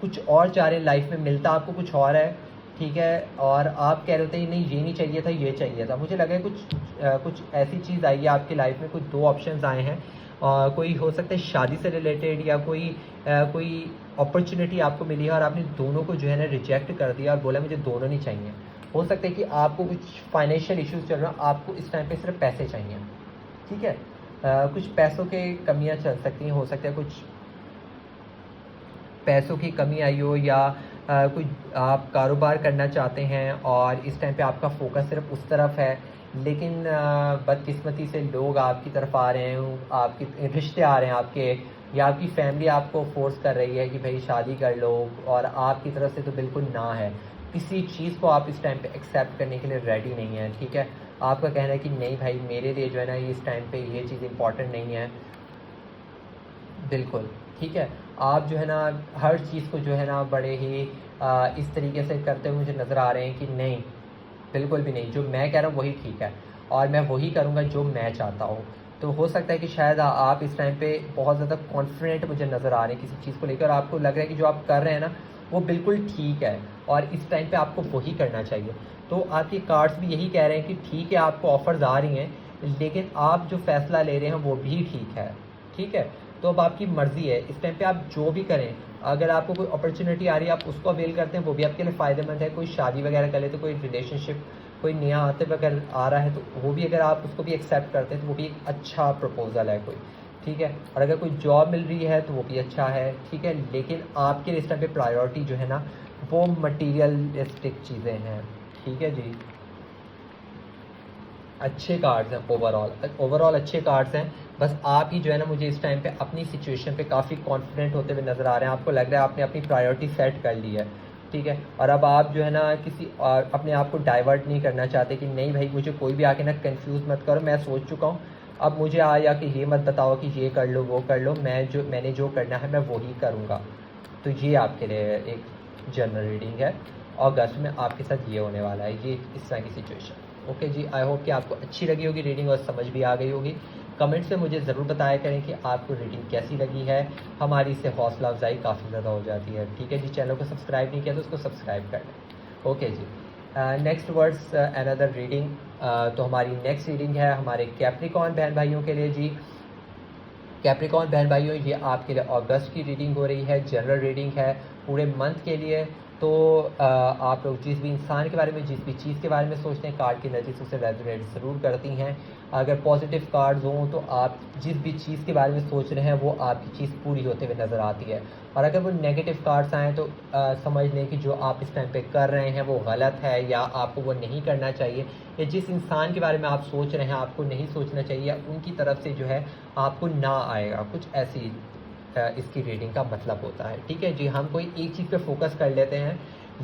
कुछ और चाह रहे हैं लाइफ में, मिलता आपको कुछ और है, ठीक है, और आप कह रहे थे नहीं ये नहीं चाहिए था, ये चाहिए था। मुझे लगा कुछ ऐसी चीज़ आई है आपकी लाइफ में, कुछ दो ऑप्शंस आए हैं, कोई हो सकता है शादी से रिलेटेड, या कोई अपॉर्चुनिटी आपको मिली है और आपने दोनों को जो है ना रिजेक्ट कर दिया और बोला मुझे दोनों नहीं चाहिए। हो सकता है कि आपको कुछ फाइनेंशियल इश्यूज चल रहा है, आपको इस टाइम पे सिर्फ पैसे चाहिए, ठीक है। कुछ पैसों के कमियां चल सकती हैं, हो सकता है कुछ पैसों की कमी आई हो, या कोई आप कारोबार करना चाहते हैं और इस टाइम पे आपका फोकस सिर्फ उस तरफ है, लेकिन बदकिस्मती से लोग आपकी तरफ आ रहे हैं, आपके रिश्ते आ रहे हैं आपके, या आपकी फैमिली आपको फोर्स कर रही है कि भाई शादी कर लो, और आपकी तरफ से तो बिल्कुल ना है। किसी चीज़ को आप इस टाइम पे एक्सेप्ट करने के लिए रेडी नहीं है, ठीक है। आपका कहना है कि नहीं भाई मेरे लिए जो है ना इस टाइम पे ये चीज़ इम्पॉर्टेंट नहीं है, बिल्कुल, ठीक है। आप जो है ना हर चीज़ को जो है ना बड़े ही इस तरीके से करते हुए मुझे नज़र आ रहे हैं कि नहीं, बिल्कुल भी नहीं, जो मैं कह रहा हूँ वही ठीक है और मैं वही करूँगा जो मैं चाहता हूँ। तो हो सकता है कि शायद आप इस टाइम पे बहुत ज़्यादा कॉन्फिडेंट मुझे नज़र आ रहे हैं किसी चीज़ को लेकर, आपको लग रहा है कि जो आप कर रहे हैं ना वो बिल्कुल ठीक है और इस टाइम पे आपको वही करना चाहिए। तो आपके कार्ड्स भी यही कह रहे हैं कि ठीक है, आपको ऑफ़र्स आ रही हैं, लेकिन आप जो फ़ैसला ले रहे हैं वो भी ठीक है, ठीक है। तो अब आपकी मर्ज़ी है, इस टाइम पे आप जो भी करें, अगर आपको कोई अपॉर्चुनिटी आ रही है आप उसको अवेल करते हैं, वो भी आपके लिए फ़ायदेमंद है। कोई शादी वगैरह कर ले, तो कोई रिलेशनशिप कोई नया आते हुए अगर आ रहा है तो वो भी अगर आप उसको भी एक्सेप्ट करते हैं तो वो भी एक अच्छा प्रपोज़ल है कोई, ठीक है। और अगर कोई जॉब मिल रही है तो वो भी अच्छा है, ठीक है। लेकिन आपके लिए इस टाइम पे प्रायोरिटी जो है ना वो मटीरियलिस्टिक चीज़ें हैं, ठीक है जी। अच्छे कार्ड्स हैं, ओवरऑल अच्छे कार्ड्स हैं। बस आप ही जो है ना मुझे इस टाइम पे अपनी सिचुएशन पे काफ़ी कॉन्फिडेंट होते हुए नज़र आ रहे हैं। आपको लग रहा है आपने अपनी प्रायोरिटी सेट कर ली है, ठीक है। और अब आप जो है ना किसी और अपने आप को डाइवर्ट नहीं करना चाहते कि नहीं भाई मुझे कोई भी आके ना कंफ्यूज मत करो, मैं सोच चुका हूँ, अब मुझे आया कि ये मत बताओ कि ये कर लो वो कर लो, मैंने जो करना है मैं वही करूँगा। तो ये आपके लिए एक जनरल रीडिंग है। अगस्त में आपके साथ ये होने वाला है, ये इस तरह की सिचुएशन। ओके जी, आई होप कि आपको अच्छी लगी होगी रीडिंग और समझ भी आ गई होगी। कमेंट्स में मुझे ज़रूर बताया करें कि आपको रीडिंग कैसी लगी है, हमारी इससे हौसला अफजाई काफ़ी ज़्यादा हो जाती है, ठीक है जी। चैनल को सब्सक्राइब नहीं किया तो उसको सब्सक्राइब कर लें। ओके जी, नेक्स्ट वर्ड्स अनदर रीडिंग। तो हमारी नेक्स्ट रीडिंग है हमारे कैप्रिकॉर्न बहन भाइयों के लिए जी। कैप्रिकॉर्न बहन भाइयों, ये आपके लिए अगस्त की रीडिंग हो रही है, जनरल रीडिंग है पूरे मंथ के लिए। तो आप लोग जिस भी इंसान के बारे में, जिस भी चीज़ के बारे में सोचते हैं, कार्ड की एनर्जी उससे रेजोनेट ज़रूर करती हैं। अगर पॉजिटिव कार्ड्स हों तो आप जिस भी चीज़ के बारे में सोच रहे हैं वो आपकी चीज़ पूरी होते हुए नज़र आती है। और अगर वो नेगेटिव कार्ड्स आएँ तो समझ लें कि जो आप इस टाइम पे कर रहे हैं वो गलत है, या आपको वो नहीं करना चाहिए, या जिस इंसान के बारे में आप सोच रहे हैं आपको नहीं सोचना चाहिए, उनकी तरफ से जो है आपको ना आएगा, कुछ ऐसी इसकी रीडिंग का मतलब होता है, ठीक है जी। हम कोई एक चीज़ पे फोकस कर लेते हैं,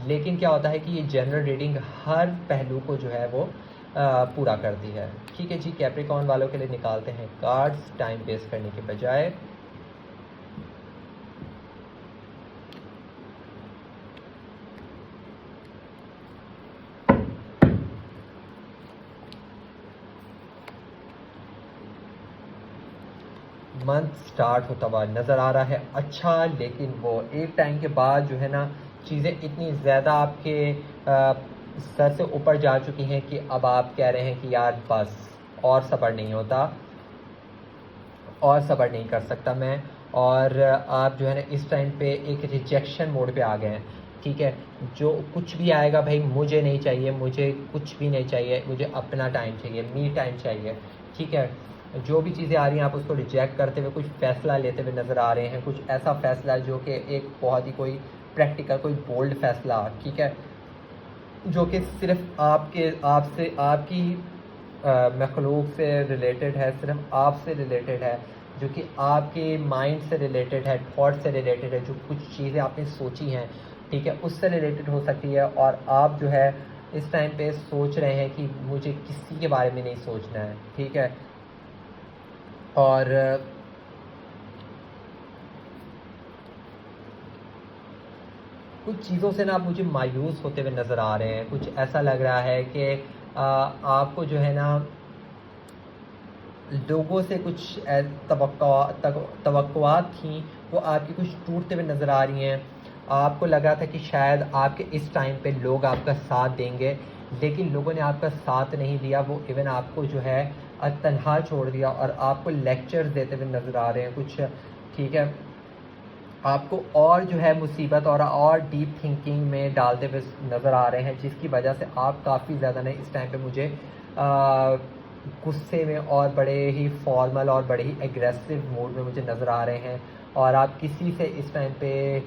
लेकिन क्या होता है कि ये जनरल रीडिंग हर पहलू को जो है वो पूरा करती है, ठीक है जी। कैप्रिकॉर्न वालों के लिए निकालते हैं कार्ड्स टाइम वेस्ट करने के बजाय। मंथ स्टार्ट होता हुआ नज़र आ रहा है अच्छा, लेकिन वो एक टाइम के बाद जो है ना चीज़ें इतनी ज़्यादा आपके सर से ऊपर जा चुकी हैं कि अब आप कह रहे हैं कि यार बस और सब्र नहीं होता, और सब्र नहीं कर सकता मैं। और आप जो है ना इस टाइम पे एक रिजेक्शन मोड पे आ गए हैं, ठीक है। जो कुछ भी आएगा भाई मुझे नहीं चाहिए, मुझे कुछ भी नहीं चाहिए, मुझे अपना टाइम चाहिए, मी टाइम चाहिए, ठीक है। जो भी चीज़ें आ रही हैं आप उसको रिजेक्ट करते हुए कुछ फ़ैसला लेते हुए नज़र आ रहे हैं, कुछ ऐसा फ़ैसला जो कि एक बहुत ही कोई प्रैक्टिकल, कोई बोल्ड फ़ैसला, ठीक है, जो कि सिर्फ आपसे आपकी मखलूक से रिलेटेड है, सिर्फ आपसे रिलेटेड है, जो कि आपके माइंड से रिलेटेड है, थॉट से रिलेटेड है, जो कुछ चीज़ें आपने सोची हैं, ठीक है, उससे रिलेटेड हो सकती है। और आप जो है इस टाइम पे सोच रहे हैं कि मुझे किसी के बारे में नहीं सोचना है, ठीक है। और कुछ चीज़ों से ना आप मुझे मायूस होते हुए नज़र आ रहे हैं, कुछ ऐसा लग रहा है कि आपको जो है ना लोगों से कुछ तवक्कुआत थी वो आपकी कुछ टूटते हुए नज़र आ रही हैं। आपको लगा था कि शायद आपके इस टाइम पे लोग आपका साथ देंगे, लेकिन लोगों ने आपका साथ नहीं दिया। वो इवन आपको जो है तन्हा छोड़ दिया और आपको लेक्चर्स देते हुए नज़र आ रहे हैं कुछ, ठीक है। आपको और जो है मुसीबत और डीप थिंकिंग में डालते हुए नज़र आ रहे हैं, जिसकी वजह से आप काफ़ी ज़्यादा ना इस टाइम पे मुझे गुस्से में और बड़े ही फॉर्मल और बड़े ही एग्रेसिव मूड में मुझे नज़र आ रहे हैं। और आप किसी से इस टाइम पे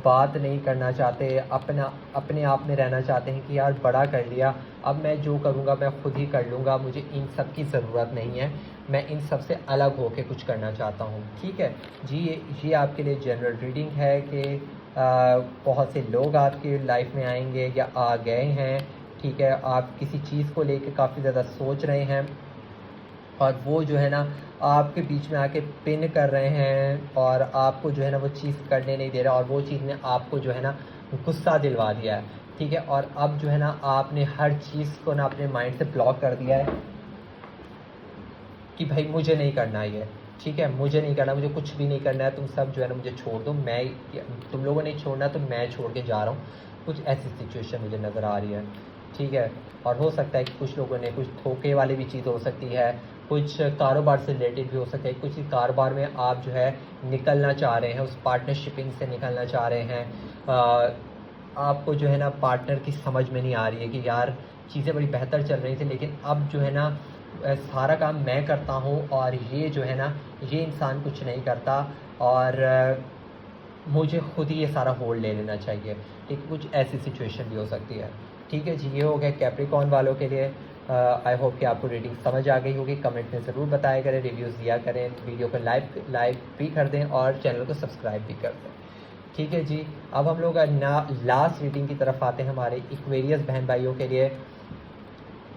बात नहीं करना चाहते, अपने आप में रहना चाहते हैं कि यार बड़ा कर लिया, अब मैं जो करूँगा मैं खुद ही कर लूँगा, मुझे इन सब की ज़रूरत नहीं है, मैं इन सब से अलग होकर कुछ करना चाहता हूँ, ठीक है जी। ये आपके लिए जनरल रीडिंग है कि बहुत से लोग आपकी लाइफ में आएंगे या आ गए हैं, ठीक है। आप किसी चीज़ को लेकर काफ़ी ज़्यादा सोच रहे हैं और वो जो है ना आपके बीच में आके पिन कर रहे हैं और आपको जो है ना वो चीज़ करने नहीं दे रहा, और वो चीज़ ने आपको जो है ना गुस्सा दिलवा दिया है, ठीक है। और अब जो है ना आपने हर चीज़ को ना अपने माइंड से ब्लॉक कर दिया है कि भाई मुझे नहीं करना ये, ठीक है, मुझे नहीं करना, मुझे कुछ भी नहीं करना है, तुम सब जो है ना मुझे छोड़ दो, मैं तुम लोगों ने छोड़ना तो मैं छोड़ के जा रहा हूँ। कुछ ऐसी सिचुएशन मुझे नज़र आ रही है, ठीक है। और हो सकता है कि कुछ लोगों ने कुछ धोखे वाली भी चीज़ हो सकती है, कुछ कारोबार से रिलेटेड भी हो सकता है, कुछ कारोबार में आप जो है निकलना चाह रहे हैं, उस पार्टनरशिपिंग से निकलना चाह रहे हैं। आपको जो है ना पार्टनर की समझ में नहीं आ रही है कि यार चीज़ें बड़ी बेहतर चल रही थी, लेकिन अब जो है ना सारा काम मैं करता हूँ और ये जो है ना ये इंसान कुछ नहीं करता, और मुझे खुद ही ये सारा होल्ड ले लेना चाहिए, ठीक। कुछ ऐसी सिचुएशन भी हो सकती है, ठीक है जी। ये हो गया कैप्रिकॉर्न वालों के लिए। आई होप कि आपको रीडिंग समझ आ गई होगी। कमेंट में ज़रूर बताया करें, रिव्यूज़ दिया करें, वीडियो को लाइक भी कर दें और चैनल को सब्सक्राइब भी कर दें, ठीक है जी। अब हम लोग लास्ट रीडिंग की तरफ आते हैं हमारे इक्वेरियस बहन भाइयों के लिए।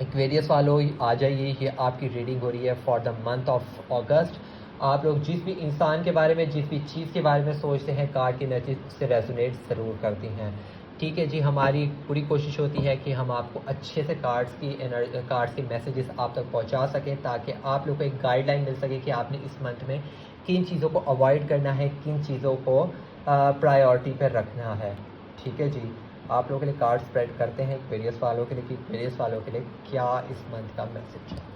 एक्वेरियस वालों आ जाइए, ये आपकी रीडिंग हो रही है फॉर द मंथ ऑफ अगस्त। आप लोग जिस भी इंसान के बारे में, जिस भी चीज़ के बारे में सोचते हैं, कार्ड की एनर्जी से रेजोनेट ज़रूर करती हैं, ठीक है जी। हमारी पूरी कोशिश होती है कि हम आपको अच्छे से कार्ड्स के मैसेजेस आप तक पहुंचा सकें, ताकि आप लोग को एक गाइडलाइन मिल सके कि आपने इस मंथ में किन चीज़ों को अवॉइड करना है, किन चीज़ों को प्रायोरिटी पर रखना है, ठीक है जी। आप लोगों के लिए कार्ड स्प्रेड करते हैं एक्वेरियस वालों के लिए कि एक्वेरियस वालों के लिए क्या इस मंथ का मैसेज है।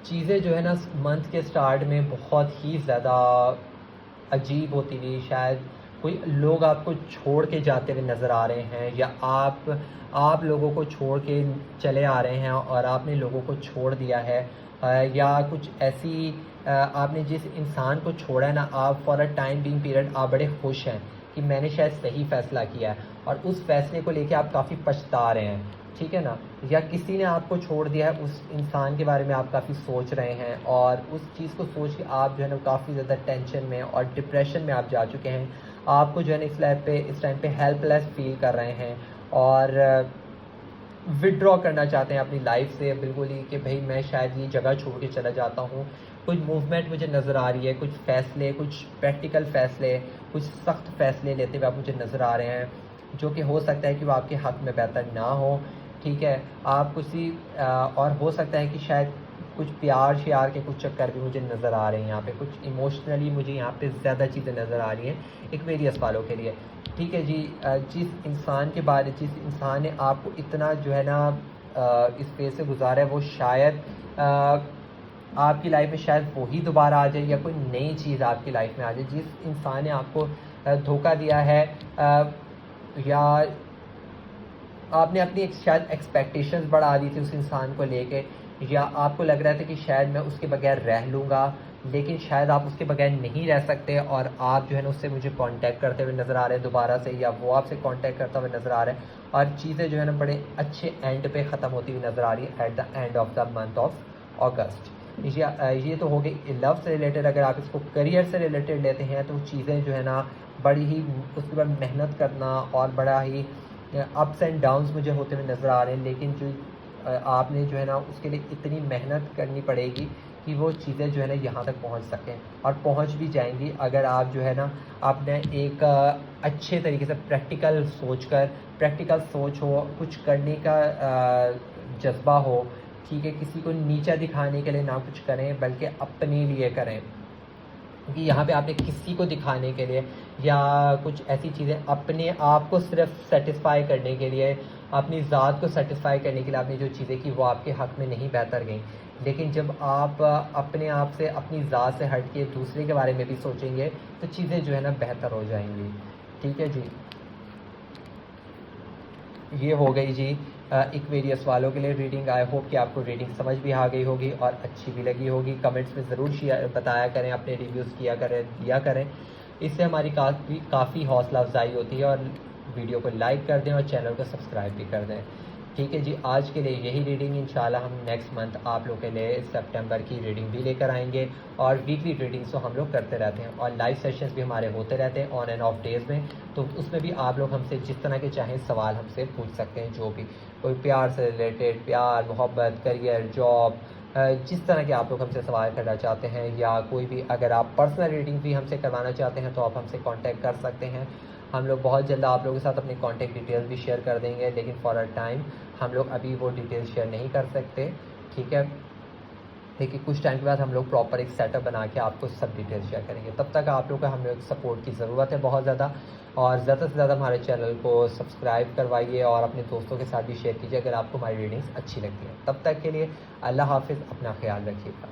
चीज़ें जो है ना मंथ के स्टार्ट में बहुत ही ज़्यादा अजीब होती थी। शायद कोई लोग आपको छोड़ के जाते हुए नज़र आ रहे हैं, या आप लोगों को छोड़ के चले आ रहे हैं और आपने लोगों को छोड़ दिया है। या कुछ ऐसी आपने जिस इंसान को छोड़ा है ना, आप for a time being period आप बड़े खुश हैं कि मैंने शायद सही फ़ैसला किया है, और उस फैसले को लेके आप काफ़ी पछता रहे हैं, ठीक है ना। या किसी ने आपको छोड़ दिया है, उस इंसान के बारे में आप काफ़ी सोच रहे हैं, और उस चीज़ को सोच के आप जो है ना काफ़ी ज़्यादा टेंशन में और डिप्रेशन में आप जा चुके हैं। आपको जो है ना इस टाइम पे हेल्पलेस फील कर रहे हैं और विड्रॉ करना चाहते हैं अपनी लाइफ से बिल्कुल ही कि भाई मैं शायद ये जगह छोड़ के चला जाता हूँ। कुछ मूवमेंट मुझे नज़र आ रही है, कुछ फ़ैसले, कुछ प्रैक्टिकल फ़ैसले, कुछ सख्त फ़ैसले लेते हुए आप मुझे नज़र आ रहे हैं, जो कि हो सकता है कि वो आपके हक़ में बेहतर ना हो, ठीक है। आप किसी और हो सकता है कि शायद कुछ प्यार श्यार के कुछ चक्कर भी मुझे नज़र आ रहे हैं यहाँ पे, कुछ इमोशनली मुझे यहाँ पे ज़्यादा चीज़ें नज़र आ रही हैं एक्वेरियस वालों के लिए, ठीक है जी। जिस इंसान ने आपको इतना जो है ना इस फेज़ से गुजारा है, वो शायद आपकी लाइफ में शायद वही दोबारा आ जाए, या कोई नई चीज़ आपकी लाइफ में आ जाए। जिस इंसान ने आपको धोखा दिया है, या आपने अपनी शायद एक्सपेक्टेशंस बढ़ा दी थी उस इंसान को लेके, या आपको लग रहा था कि शायद मैं उसके बगैर रह लूँगा, लेकिन शायद आप उसके बगैर नहीं रह सकते, और आप जो है ना उससे मुझे कांटेक्ट करते हुए नज़र आ रहे हैं दोबारा से, या वो आपसे कांटेक्ट करता हुआ नज़र आ रहा है, और चीज़ें जो है ना बड़े अच्छे एंड पे ख़त्म होती हुई नज़र आ रही है at the end of the month of अगस्त। ये तो हो गई लव से रिलेटेड। अगर आप इसको करियर से रिलेटेड लेते हैं तो चीज़ें जो है ना बड़ी ही उसके बाद मेहनत करना और बड़ा ही अप्स एंड डाउन्स मुझे होते हुए नज़र आ रहे हैं, लेकिन जो आपने जो है ना उसके लिए इतनी मेहनत करनी पड़ेगी कि वो चीज़ें जो है ना यहाँ तक पहुँच सकें, और पहुँच भी जाएंगी अगर आप जो है ना आपने एक अच्छे तरीके से प्रैक्टिकल सोच हो, कुछ करने का जज्बा हो, ठीक है, किसी को नीचा दिखाने के लिए ना कुछ करें बल्कि अपने लिए करें। क्योंकि यहाँ पे आपने किसी को दिखाने के लिए या कुछ ऐसी चीज़ें अपने आप को सिर्फ सेटिस्फाई करने के लिए, अपनी ज़ात को सेटिस्फाई करने के लिए आपने जो चीज़ें की वो आपके हक़ में नहीं बेहतर गई। लेकिन जब आप अपने आप से, अपनी ज़ात से हट के दूसरे के बारे में भी सोचेंगे तो चीज़ें जो है ना बेहतर हो जाएंगी। ठीक है जी, ये हो गई जी एक्वेरियस वालों के लिए रीडिंग। आई होप कि आपको रीडिंग समझ भी आ गई होगी और अच्छी भी लगी होगी। कमेंट्स में ज़रूर शेयर बताया करें, अपने रिव्यूज़ दिया करें। इससे हमारी काफ़ी हौसला अफजाई होती है। और वीडियो को लाइक कर दें और चैनल को सब्सक्राइब भी कर दें। ठीक है जी, आज के लिए यही रीडिंग। इंशाल्लाह हम नेक्स्ट मंथ आप लोग के लिए सितंबर की रीडिंग भी लेकर आएंगे। और वीकली रीडिंग्स तो हम लोग करते रहते हैं और लाइव सेशंस भी हमारे होते रहते हैं ऑन एंड ऑफ डेज़ में। तो उसमें भी आप लोग हमसे जिस तरह के चाहें सवाल हमसे पूछ सकते हैं, जो भी कोई प्यार से रिलेटेड, प्यार, मोहब्बत, करियर, जॉब, जिस तरह के आप लोग हमसे सवाल करना चाहते हैं, या कोई भी अगर आप पर्सनल रीडिंग भी हमसे करवाना चाहते हैं तो आप हमसे कांटेक्ट कर सकते हैं। हम लोग बहुत जल्द आप लोगों के साथ अपनी कांटेक्ट डिटेल्स भी शेयर कर देंगे, लेकिन फॉर अ टाइम हम लोग अभी वो डिटेल्स शेयर नहीं कर सकते। ठीक है, देखिए कुछ टाइम के बाद हम लोग प्रॉपर एक सेटअप बना के आपको सब डिटेल्स शेयर करेंगे। तब तक आप लोग का हम लोग सपोर्ट की ज़रूरत है बहुत ज़्यादा। और ज़्यादा से ज़्यादा हमारे चैनल को सब्सक्राइब करवाइए और अपने दोस्तों के साथ भी शेयर कीजिए अगर आपको हमारी रीडिंग्स अच्छी लगती है। तब तक के लिए अल्लाह हाफिज़, अपना ख्याल रखिएगा।